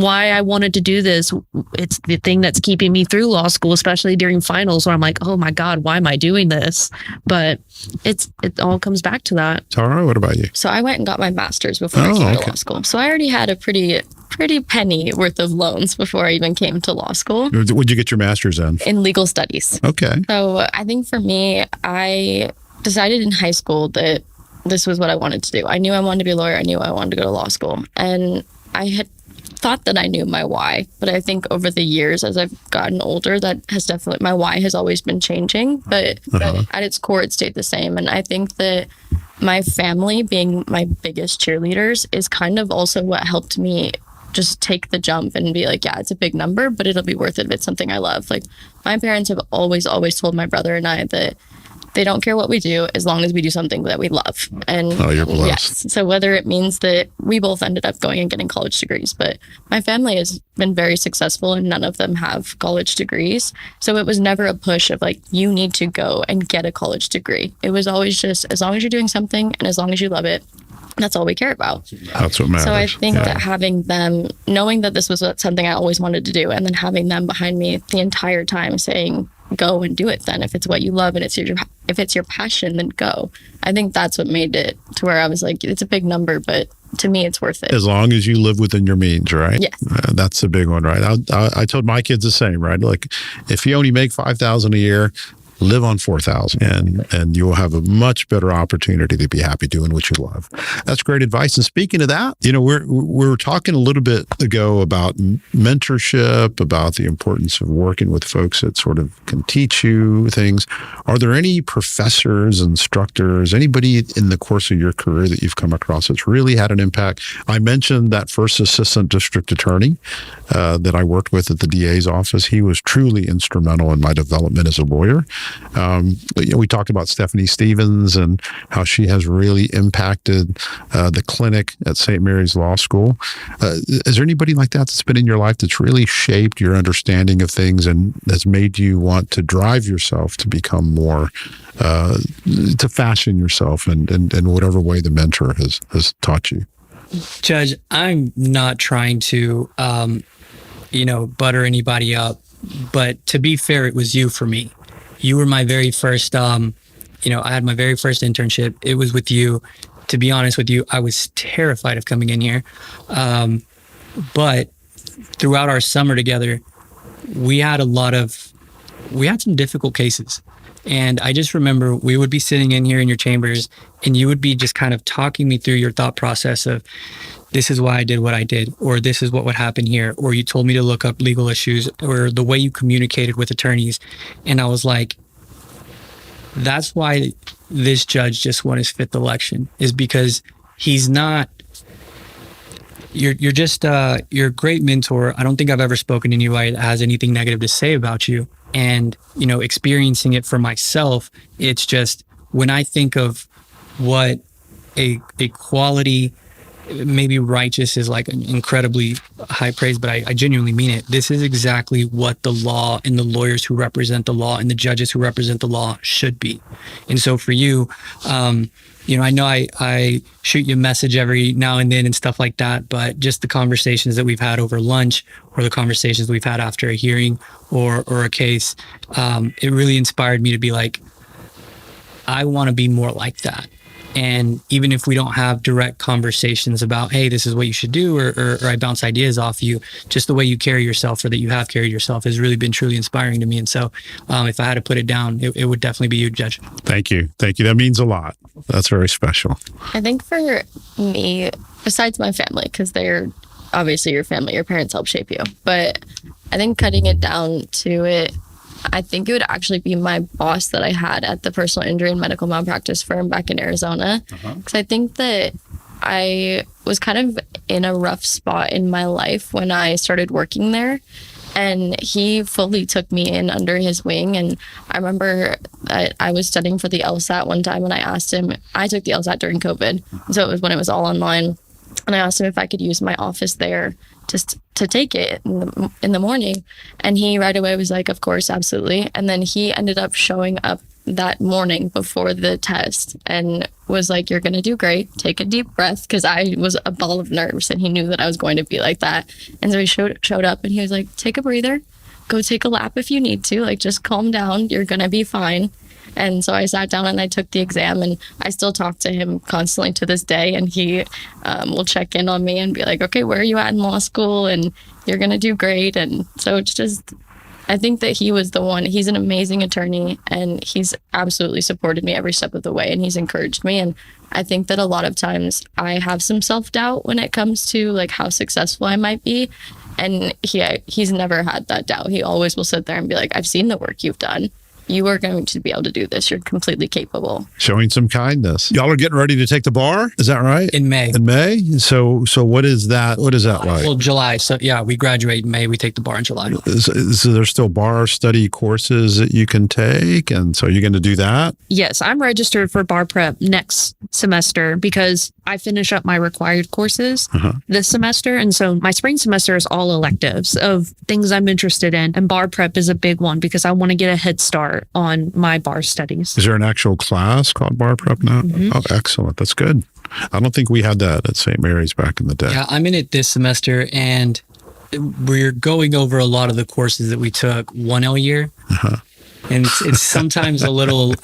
I wanted to do this. It's the thing that's keeping me through law school, especially during finals where I'm like, oh my God, why am I doing this? But it all comes back to that. Tara, what about you? So I went and got my master's before I came to law school. So I already had a pretty penny worth of loans before I even came to law school. What'd you get your master's in? In legal studies. Okay. So I think for me, I decided in high school that this was what I wanted to do. I knew I wanted to be a lawyer. I knew I wanted to go to law school. And I had thought that I knew my why, but I think over the years as I've gotten older, that has definitely, my why has always been changing, but at its core it stayed the same. And I think that my family being my biggest cheerleaders is kind of also what helped me just take the jump and be like, yeah, it's a big number, but it'll be worth it if it's something I love. Like my parents have always told my brother and I that they don't care what we do as long as we do something that we love. And you're blessed. Yes. So whether it means that we both ended up going and getting college degrees, but my family has been very successful and none of them have college degrees. So it was never a push of like, you need to go and get a college degree. It was always just, as long as you're doing something and as long as you love it, that's all we care about. That's what matters. So I think that having them, knowing that this was something I always wanted to do, and then having them behind me the entire time saying, go and do it then. If it's what you love and if it's your passion, then go. I think that's what made it to where I was like, it's a big number, but to me, it's worth it. As long as you live within your means, right? Yes. That's a big one, right? I told my kids the same, right? Like if you only make $5,000 a year, live on $4,000 and you will have a much better opportunity to be happy doing what you love. That's great advice. And speaking of that, we were talking a little bit ago about mentorship, about the importance of working with folks that sort of can teach you things. Are there any professors, instructors, anybody in the course of your career that you've come across that's really had an impact? I mentioned that first assistant district attorney that I worked with at the DA's office. He was truly instrumental in my development as a lawyer. We talked about Stephanie Stevens and how she has really impacted the clinic at St. Mary's Law School. Is there anybody like that that's been in your life that's really shaped your understanding of things and has made you want to drive yourself to become more, to fashion yourself in whatever way the mentor has taught you? Judge, I'm not trying to, butter anybody up, but to be fair, it was you for me. You were my very first, I had my very first internship. It was with you. To be honest with you, I was terrified of coming in here. But throughout our summer together, we had some difficult cases. And I just remember we would be sitting in here in your chambers and you would be just kind of talking me through your thought process of, this is why I did what I did, or this is what would happen here, or you told me to look up legal issues, or the way you communicated with attorneys. And I was like, that's why this judge just won his 5th election, is because he's not, you're a great mentor. I don't think I've ever spoken to anybody that has anything negative to say about you. And, experiencing it for myself, it's just, when I think of what a quality maybe righteous is like an incredibly high praise, but I genuinely mean it. This is exactly what the law and the lawyers who represent the law and the judges who represent the law should be. And so for you, I know I shoot you a message every now and then and stuff like that, but just the conversations that we've had over lunch or the conversations we've had after a hearing or a case, it really inspired me to be like, I want to be more like that. And even if we don't have direct conversations about, hey, this is what you should do, or I bounce ideas off you, just the way you carry yourself or that you have carried yourself has really been truly inspiring to me. And so if I had to put it down, it would definitely be you, Judge. Thank you. Thank you. That means a lot. That's very special. I think for me, besides my family, because they're obviously your family, your parents help shape you. But I think cutting it down to it, I think it would actually be my boss that I had at the personal injury and medical malpractice firm back in Arizona. Because I think that I was kind of in a rough spot in my life when I started working there. And he fully took me in under his wing. And I remember I was studying for the LSAT one time, and I asked him, I took the LSAT during COVID. So it was when it was all online. And I asked him if I could use my office there just to take it in the morning. And he right away was like, of course, absolutely. And then he ended up showing up that morning before the test and was like, you're going to do great. Take a deep breath. Because I was a ball of nerves, and he knew that I was going to be like that. And so he showed up, and he was like, take a breather. Go take a lap if you need to. Like, just calm down. You're going to be fine. And so I sat down and I took the exam, and I still talk to him constantly to this day. And he will check in on me and be like, okay, where are you at in law school? And you're going to do great. And so it's just, I think that he was the one. He's an amazing attorney, and he's absolutely supported me every step of the way, and he's encouraged me. And I think that a lot of times I have some self-doubt when it comes to like how successful I might be. And he's never had that doubt. He always will sit there and be like, I've seen the work you've done. You are going to be able to do this. You're completely capable. Showing some kindness. Y'all are getting ready to take the bar? Is that right? In May. In May? So what is that? What is that like? Well, July. So yeah, we graduate in May. We take the bar in July. So there's still bar study courses that you can take. And so you're going to do that? Yes, I'm registered for bar prep next semester because I finish up my required courses this semester. And so my spring semester is all electives of things I'm interested in. And bar prep is a big one because I want to get a head start on my bar studies. Is there an actual class called bar prep now? Oh, excellent. That's good. I don't think we had that at St. Mary's back in the day. Yeah, I'm in it this semester, and we're going over a lot of the courses that we took 1L year. And it's sometimes a little...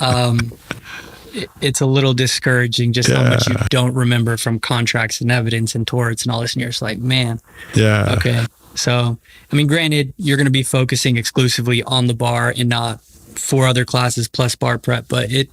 it's a little discouraging just how much you don't remember from contracts and evidence and torts and all this. And you're just like, man. Yeah. Okay. So, I mean, granted, you're going to be focusing exclusively on the bar and not 4 other classes plus bar prep. But it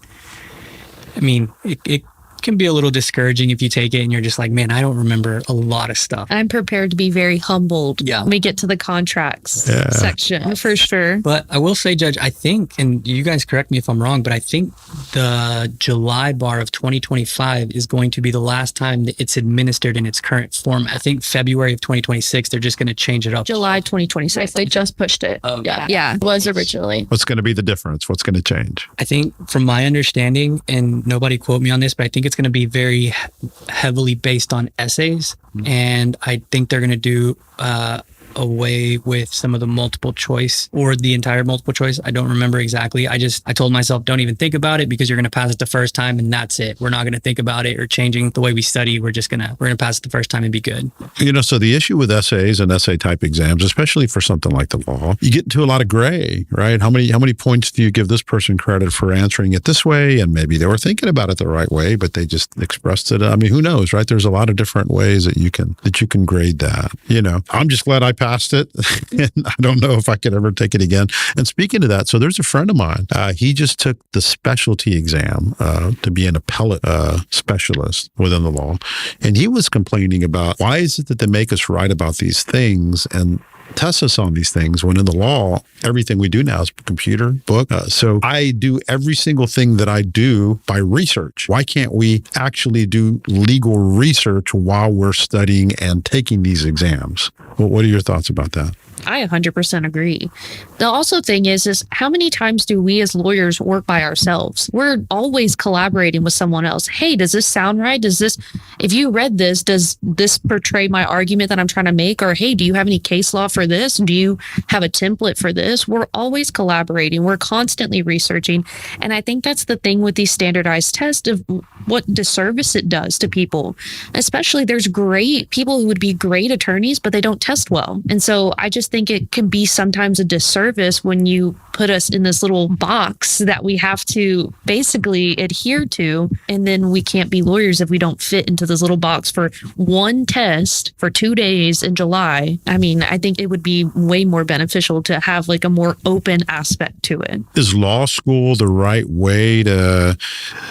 can be a little discouraging if you take it and you're just like, man, I don't remember a lot of stuff. I'm prepared to be very humbled when we get to the contracts section for sure. But I will say, Judge, I think, and you guys correct me if I'm wrong, but I think the July bar of 2025 is going to be the last time that it's administered in its current form. I think February of 2026, they're just going to change it up. July 2026. They just pushed it. Oh, yeah. It was originally. What's going to be the difference? What's going to change? I think from my understanding, and nobody quote me on this, but I think it's going to be very heavily based on essays. And I think they're going to do away with some of the multiple choice or the entire multiple choice. I don't remember exactly. I told myself, don't even think about it because you're going to pass it the first time and that's it. We're not going to think about it or changing the way we study. We're going to pass it the first time and be good. So the issue with essays and essay type exams, especially for something like the law, you get into a lot of gray, right? How many points do you give this person credit for answering it this way? And maybe they were thinking about it the right way, but they just expressed it. I mean, who knows, right? There's a lot of different ways that you can grade that. I'm just glad I passed it. And I don't know if I could ever take it again. And speaking of that, so there's a friend of mine. He just took the specialty exam to be an appellate specialist within the law. And he was complaining about why is it that they make us write about these things and test us on these things when in the law, everything we do now is computer, book. So I do every single thing that I do by research. Why can't we actually do legal research while we're studying and taking these exams? Well, what are your thoughts about that? I 100% agree. The also thing is how many times do we as lawyers work by ourselves? We're always collaborating with someone else. Hey, does this sound right? if you read this, does this portray my argument that I'm trying to make? Or, hey, do you have any case law for this? Do you have a template for this? We're always collaborating. We're constantly researching. And I think that's the thing with these standardized tests of what disservice it does to people. Especially there's great people who would be great attorneys, but they don't test well. And so I just think it can be sometimes a disservice when you put us in this little box that we have to basically adhere to. And then we can't be lawyers if we don't fit into this little box for one test for 2 days in July. I mean, I think it would be way more beneficial to have like a more open aspect to it. Is law school the right way to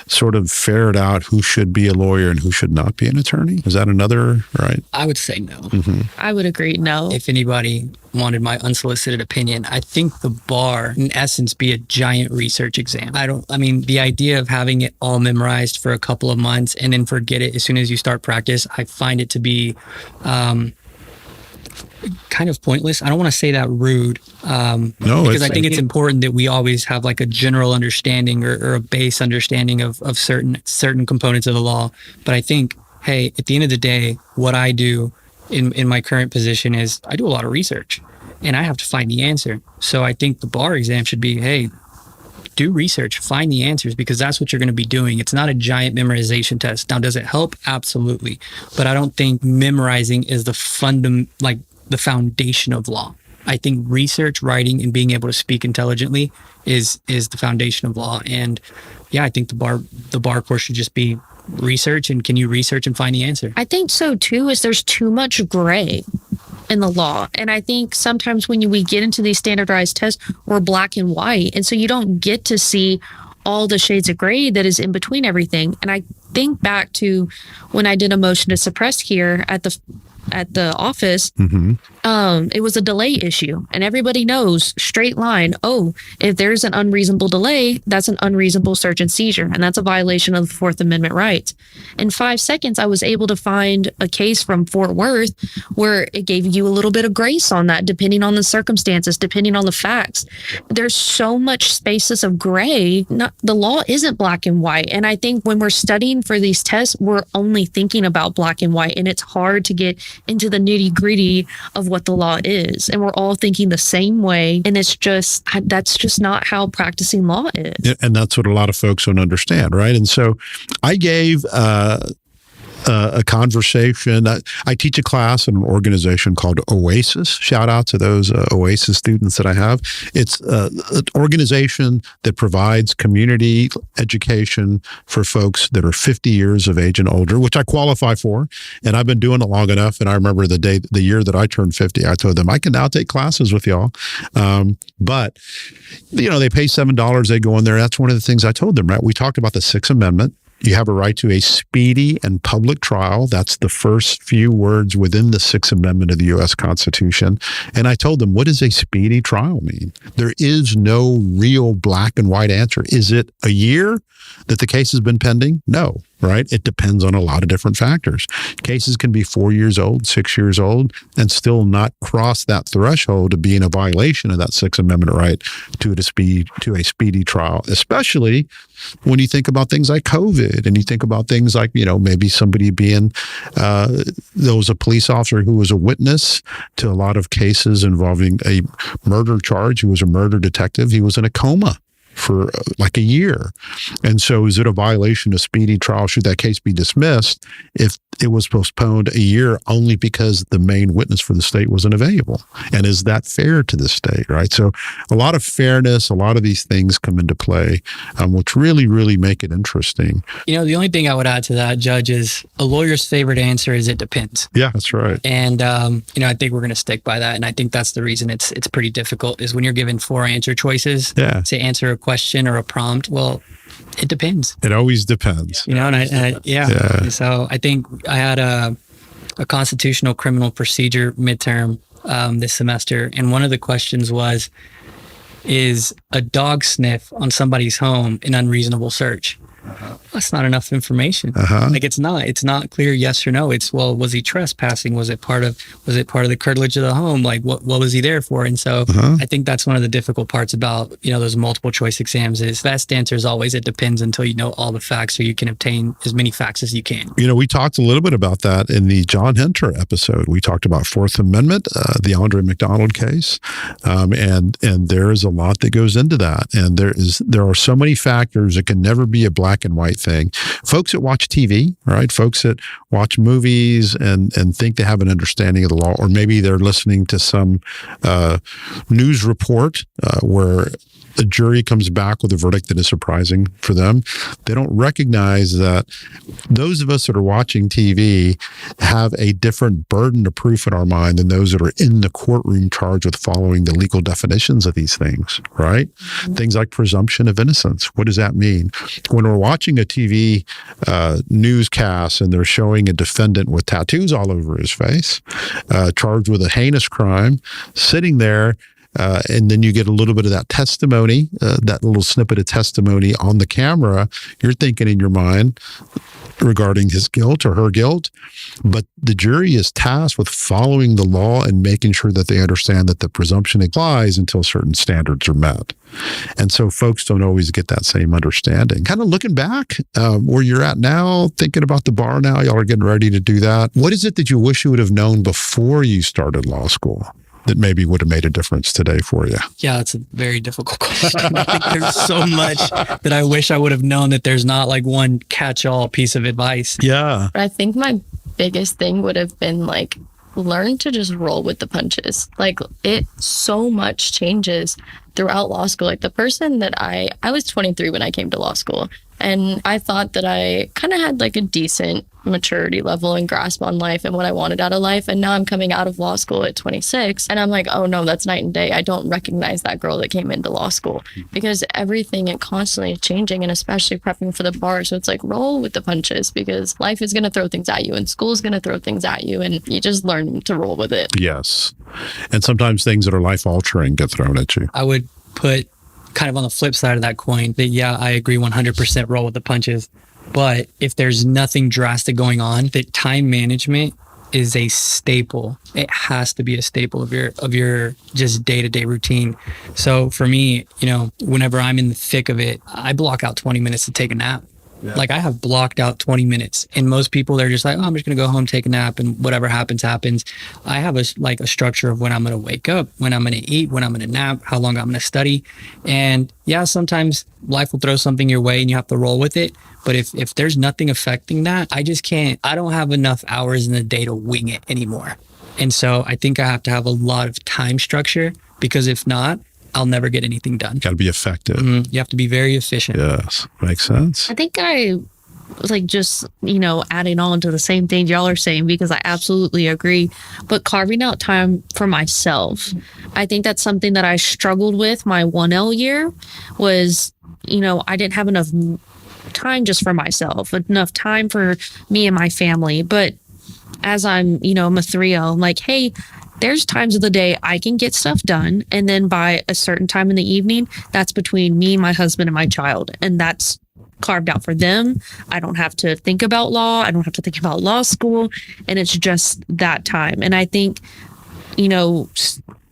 sort of ferret out who should be a lawyer and who should not be an attorney? Is that another, right? I would say no. Mm-hmm. I would agree, no. If anybody wanted my unsolicited opinion, I think the bar, in essence, be a giant research exam. I mean, the idea of having it all memorized for a couple of months and then forget it as soon as you start practice, I find it to be kind of pointless. I don't want to say that rude, because I think it's important that we always have like a general understanding or a base understanding of certain components of the law. But I think, hey, at the end of the day, what I do in my current position is I do a lot of research and I have to find the answer. So I think the bar exam should be, hey, do research, find the answers, because that's what you're going to be doing. It's not a giant memorization test. Now, does it help? Absolutely. But I don't think memorizing is the foundation of law. I think research, writing, and being able to speak intelligently is the foundation of law. And yeah, I think the bar course should just be research, and can you research and find the answer? I think so too, is there's too much gray in the law. And I think sometimes when we get into these standardized tests, we're black and white. And so you don't get to see all the shades of gray that is in between everything. And I think back to when I did a motion to suppress here at the office, it was a delay issue. And everybody knows, straight line, if there's an unreasonable delay, that's an unreasonable search and seizure. And that's a violation of the Fourth Amendment rights. In 5 seconds, I was able to find a case from Fort Worth where it gave you a little bit of grace on that, depending on the circumstances, depending on the facts. There's so much spaces of gray. The law isn't black and white. And I think when we're studying for these tests, we're only thinking about black and white. And it's hard to get into the nitty gritty of what the law is. And we're all thinking the same way. And that's just not how practicing law is. And that's what a lot of folks don't understand, right? And so I gave a conversation. I teach a class in an organization called Oasis. Shout out to those Oasis students that I have. It's an organization that provides community education for folks that are 50 years of age and older, which I qualify for. And I've been doing it long enough. And I remember the year that I turned 50, I told them I can now take classes with y'all. But they pay $7. They go in there. That's one of the things I told them, right? We talked about the Sixth Amendment. You have a right to a speedy and public trial. That's the first few words within the Sixth Amendment of the U.S. Constitution. And I told them, what does a speedy trial mean? There is no real black and white answer. Is it a year that the case has been pending? No, right? It depends on a lot of different factors. Cases can be 4 years old, 6 years old, and still not cross that threshold of being a violation of that Sixth Amendment right to a speedy trial, especially when you think about things like COVID and you think about things like, maybe somebody being, there was a police officer who was a witness to a lot of cases involving a murder charge. He was a murder detective. He was in a coma for like a year. And so is it a violation of speedy trial? Should that case be dismissed if it was postponed a year only because the main witness for the state wasn't available? And is that fair to the state, right? So a lot of fairness, a lot of these things come into play, which really, really make it interesting. The only thing I would add to that, Judge, is a lawyer's favorite answer is it depends. Yeah, that's right. And, I think we're going to stick by that. And I think that's the reason it's pretty difficult is when you're given 4 answer choices to answer a question or a prompt. Well, it depends. It always depends. So I think I had a constitutional criminal procedure midterm this semester. And one of the questions was, is a dog sniff on somebody's home an unreasonable search? That's not enough information. Like it's not clear yes or no. It's, well, was he trespassing? Was it part of the curtilage of the home? Like what was he there for? And so I think that's one of the difficult parts about, those multiple choice exams is best answer is always it depends until you know all the facts, or you can obtain as many facts as you can. We talked a little bit about that in the John Hunter episode. We talked about Fourth Amendment, the Andre McDonald case. And there is a lot that goes into that. And there are so many factors. It can never be a black and white thing. Folks that watch TV, right? Folks that watch movies and think they have an understanding of the law, or maybe they're listening to some news report where a jury comes back with a verdict that is surprising for them. They don't recognize that those of us that are watching TV have a different burden of proof in our mind than those that are in the courtroom charged with following the legal definitions of these things, right? Things like presumption of innocence. What does that mean? When we're watching a TV newscast and they're showing a defendant with tattoos all over his face, charged with a heinous crime, sitting there, and then you get a little bit of that testimony, that little snippet of testimony on the camera. You're thinking in your mind regarding his guilt or her guilt, but the jury is tasked with following the law and making sure that they understand that the presumption applies until certain standards are met. And so folks don't always get that same understanding. Kind of looking back where you're at now, thinking about the bar now, y'all are getting ready to do that. What is it that you wish you would have known before you started law school that maybe would have made a difference today for you? Yeah, that's a very difficult question. I think there's so much that I wish I would have known, that there's not like one catch-all piece of advice. Yeah. But I think my biggest thing would have been like, learn to just roll with the punches. Like it so much changes throughout law school. Like the person that I was 23 when I came to law school, and I thought that I kind of had like a decent maturity level and grasp on life and what I wanted out of life. And now I'm coming out of law school at 26 and I'm like, oh no, that's night and day. I don't recognize that girl that came into law school, because everything is constantly changing, and especially prepping for the bar. So it's like roll with the punches, because life is going to throw things at you and school is going to throw things at you, and you just learn to roll with it. Yes. And sometimes things that are life altering get thrown at you. I would put kind of on the flip side of that coin that, yeah, I agree 100% roll with the punches. But if there's nothing drastic going on, that time management is a staple. It has to be a staple of your just day-to-day routine. So for me, whenever I'm in the thick of it, I block out 20 minutes to take a nap. Yeah. Like I have blocked out 20 minutes, and most people, they're just like, oh, I'm just going to go home, take a nap, and whatever happens, happens. I have a structure of when I'm going to wake up, when I'm going to eat, when I'm going to nap, how long I'm going to study. And yeah, sometimes life will throw something your way and you have to roll with it. But if there's nothing affecting that, I don't have enough hours in the day to wing it anymore. And so I think I have to have a lot of time structure, because if not, I'll never get anything done. Got to be effective. Mm-hmm. You have to be very efficient. Yes. Makes sense. I think I like just, adding on to the same thing y'all are saying, because I absolutely agree. But carving out time for myself, I think that's something that I struggled with my 1L year was, I didn't have enough time just for myself, enough time for me and my family. But as I'm a 3L, I'm like, hey, there's times of the day I can get stuff done. And then by a certain time in the evening, that's between me, my husband, and my child. And that's carved out for them. I don't have to think about law. I don't have to think about law school. And it's just that time. And I think,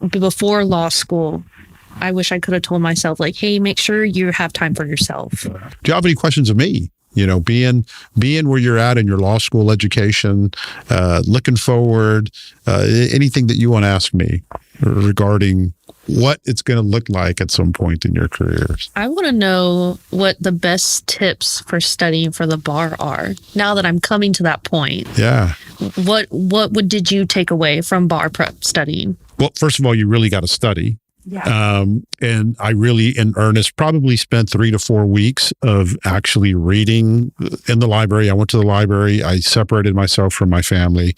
before law school, I wish I could have told myself, like, hey, make sure you have time for yourself. Do you have any questions of me? Being where you're at in your law school education, looking forward, anything that you want to ask me regarding what it's going to look like at some point in your careers. I want to know what the best tips for studying for the bar are now that I'm coming to that point. Yeah. What did you take away from bar prep studying? Well, first of all, you really got to study. Yeah. And I really, in earnest, probably spent 3 to 4 weeks of actually reading in the library. I went to the library. I separated myself from my family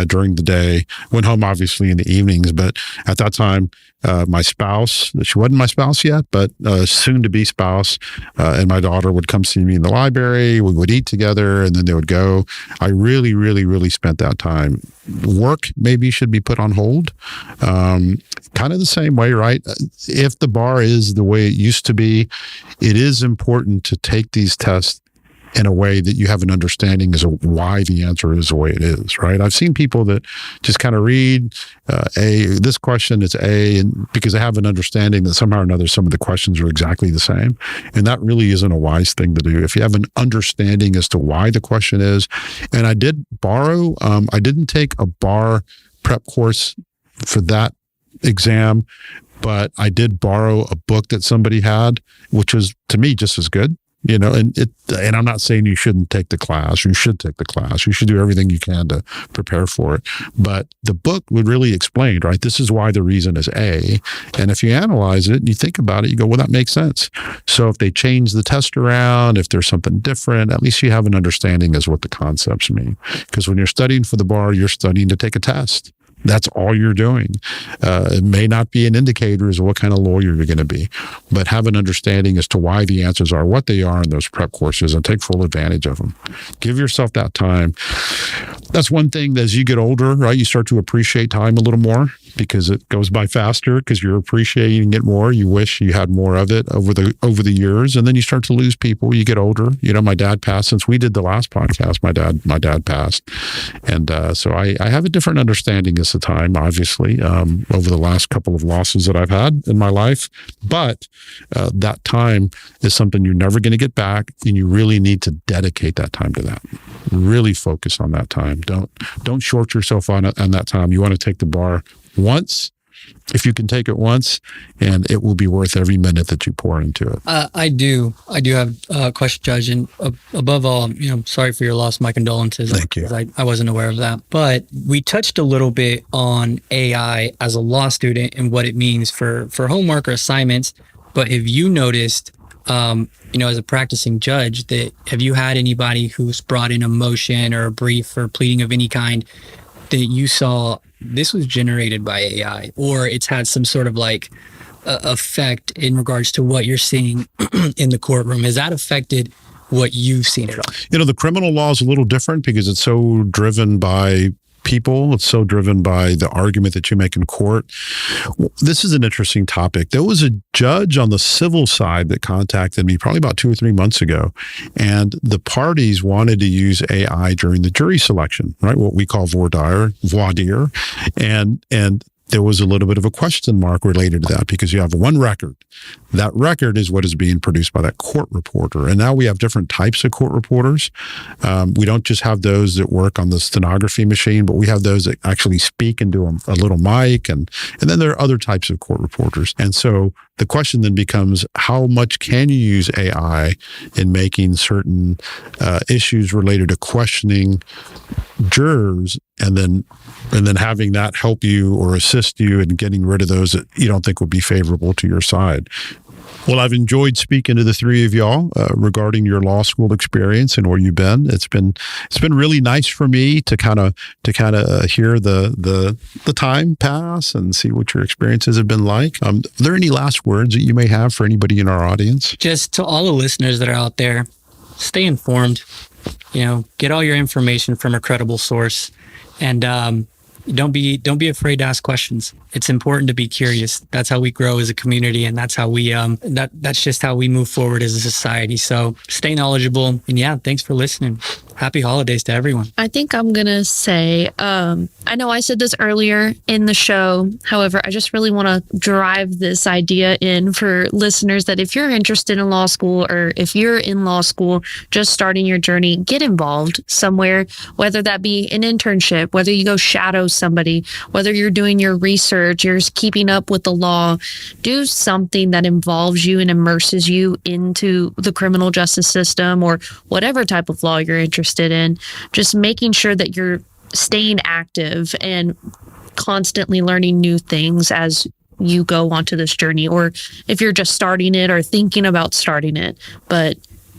during the day. Went home, obviously, in the evenings. But at that time, my spouse, she wasn't my spouse yet, but soon-to-be spouse, and my daughter would come see me in the library. We would eat together, and then they would go. I really, really, really spent that time. Work maybe should be put on hold. Kind of the same way, right? If the bar is the way it used to be, it is important to take these tests in a way that you have an understanding as to why the answer is the way it is, right? I've seen people that just kind of read this question is A, and because they have an understanding that somehow or another some of the questions are exactly the same. And that really isn't a wise thing to do. If you have an understanding as to why the question is, and I did borrow, I didn't take a bar prep course for that exam, but I did borrow a book that somebody had, which was to me just as good. And I'm not saying you shouldn't take the class. You should take the class. You should do everything you can to prepare for it. But the book would really explain, right? This is why the reason is A. And if you analyze it and you think about it, you go, well, that makes sense. So if they change the test around, if there's something different, at least you have an understanding as what the concepts mean. Because when you're studying for the bar, you're studying to take a test. That's all you're doing. It may not be an indicator as to what kind of lawyer you're going to be, but have an understanding as to why the answers are what they are in those prep courses and take full advantage of them. Give yourself that time. That's one thing that as you get older, right, you start to appreciate time a little more because it goes by faster because you're appreciating it more. You wish you had more of it over the years, and then you start to lose people. You get older. My dad passed since we did the last podcast. My dad passed, and so I have a different understanding as to time, obviously, over the last couple of losses that I've had in my life. But that time is something you're never going to get back, and you really need to dedicate that time to that. Really focus on that time. Don't short yourself on that time. You want to take the bar once, if you can take it once, and it will be worth every minute that you pour into it. I do have a question, Judge, and above all, sorry for your loss. My condolences. Thank you. I wasn't aware of that. But we touched a little bit on AI as a law student and what it means for homework or assignments. But have you noticed, as a practicing judge, that have you had anybody who's brought in a motion or a brief or pleading of any kind that you saw this was generated by AI, or it's had some sort of effect in regards to what you're seeing in the courtroom? Has that affected what you've seen at all? The criminal law is a little different because it's so driven by people. It's so driven by the argument that you make in court. This is an interesting topic. There was a judge on the civil side that contacted me probably about 2 or 3 months ago, and the parties wanted to use AI during the jury selection, right? What we call voir dire, and there was a little bit of a question mark related to that because you have one record. That record is what is being produced by that court reporter. And now we have different types of court reporters. We don't just have those that work on the stenography machine, but we have those that actually speak into a little mic. And then there are other types of court reporters. And so the question then becomes, how much can you use AI in making certain issues related to questioning jurors and then having that help you or assist you in getting rid of those that you don't think would be favorable to your side? Well, I've enjoyed speaking to the three of y'all regarding your law school experience and where you've been. It's been really nice for me to kind of hear the time pass and see what your experiences have been like. Are there any last words that you may have for anybody in our audience? Just to all the listeners that are out there, stay informed. Get all your information from a credible source, and don't be afraid to ask questions. It's important to be curious. That's how we grow as a community, and that's how we that's just how we move forward as a society. So stay knowledgeable, and thanks for listening. Happy holidays to everyone. I think I'm going to say, I know I said this earlier in the show. However, I just really want to drive this idea in for listeners that if you're interested in law school, or if you're in law school, just starting your journey, get involved somewhere, whether that be an internship, whether you go shadow somebody, whether you're doing your research, you're keeping up with the law. Do something that involves you and immerses you into the criminal justice system or whatever type of law you're interested in. Just making sure that you're staying active and constantly learning new things as you go onto this journey, or if you're just starting it or thinking about starting it. But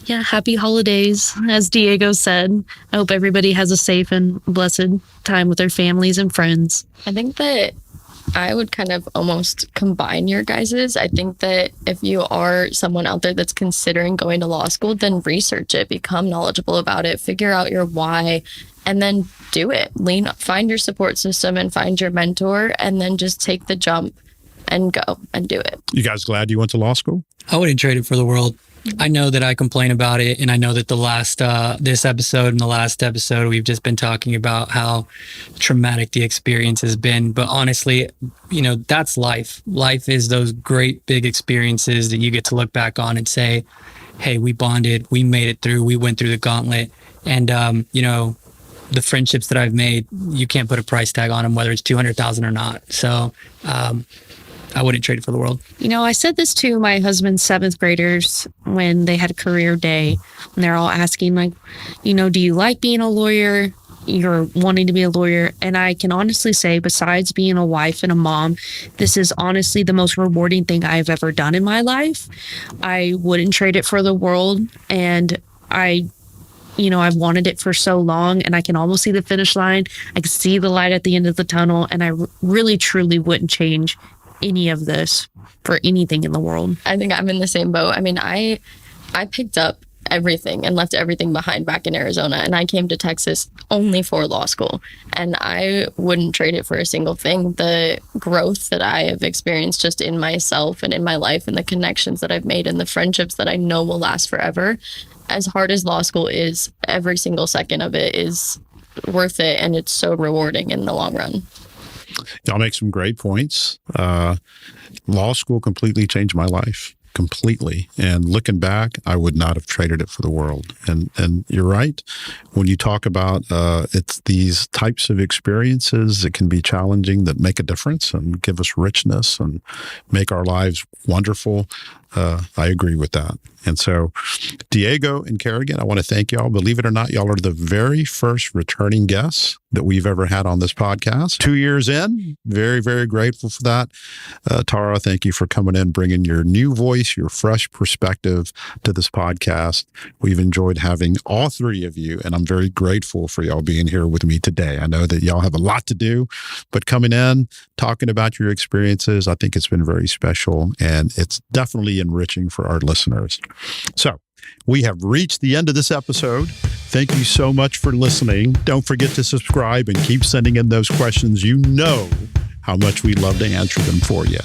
happy holidays, as Diego said. I hope everybody has a safe and blessed time with their families and friends. I think that I would kind of almost combine your guys's. I think that if you are someone out there that's considering going to law school, then research it, become knowledgeable about it, figure out your why, and then do it. Find your support system and find your mentor, and then just take the jump and go and do it. You guys glad you went to law school? I wouldn't trade it for the world. I know that I complain about it, and I know that this episode and the last episode, we've just been talking about how traumatic the experience has been. But honestly, that's life. Life is those great big experiences that you get to look back on and say, hey, we bonded, we made it through, we went through the gauntlet. And, the friendships that I've made, you can't put a price tag on them, whether it's 200,000 or not. So, I wouldn't trade it for the world. I said this to my husband's 7th graders when they had career day, and they're all asking, like, do you like being a lawyer? You're wanting to be a lawyer. And I can honestly say, besides being a wife and a mom, this is honestly the most rewarding thing I've ever done in my life. I wouldn't trade it for the world. And I've wanted it for so long, and I can almost see the finish line. I can see the light at the end of the tunnel, and I really, truly wouldn't change any of this for anything in the world. I think I'm in the same boat. I mean, I picked up everything and left everything behind back in Arizona, and I came to Texas only for law school, and I wouldn't trade it for a single thing. The growth that I have experienced just in myself and in my life, and the connections that I've made and the friendships that I know will last forever. As hard as law school is, every single second of it is worth it, and it's so rewarding in the long run. Y'all make some great points. Law school completely changed my life, completely. And looking back, I would not have traded it for the world. And you're right. When you talk about it's these types of experiences that can be challenging that make a difference and give us richness and make our lives wonderful. I agree with that. And so, Diego and Karagan, I want to thank y'all. Believe it or not, y'all are the very first returning guests that we've ever had on this podcast. 2 years in, very, very grateful for that. Tara, thank you for coming in, bringing your new voice, your fresh perspective to this podcast. We've enjoyed having all three of you, and I'm very grateful for y'all being here with me today. I know that y'all have a lot to do, but coming in, talking about your experiences, I think it's been very special, and it's definitely enriching for our listeners. So we have reached the end of this episode. Thank you so much for listening. Don't forget to subscribe and keep sending in those questions. You know how much we love to answer them for you.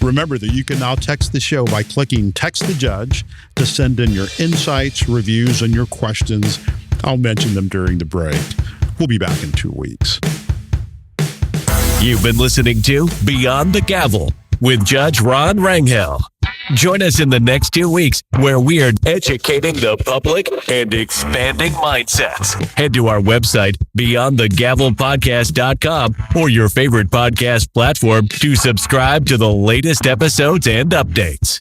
Remember that you can now text the show by clicking Text the Judge to send in your insights, reviews, and your questions. I'll mention them during the break. We'll be back in 2 weeks. You've been listening to Beyond the Gavel with Judge Ron Rangel. Join us in the next 2 weeks where we are educating the public and expanding mindsets. Head to our website, beyondthegavelpodcast.com, or your favorite podcast platform to subscribe to the latest episodes and updates.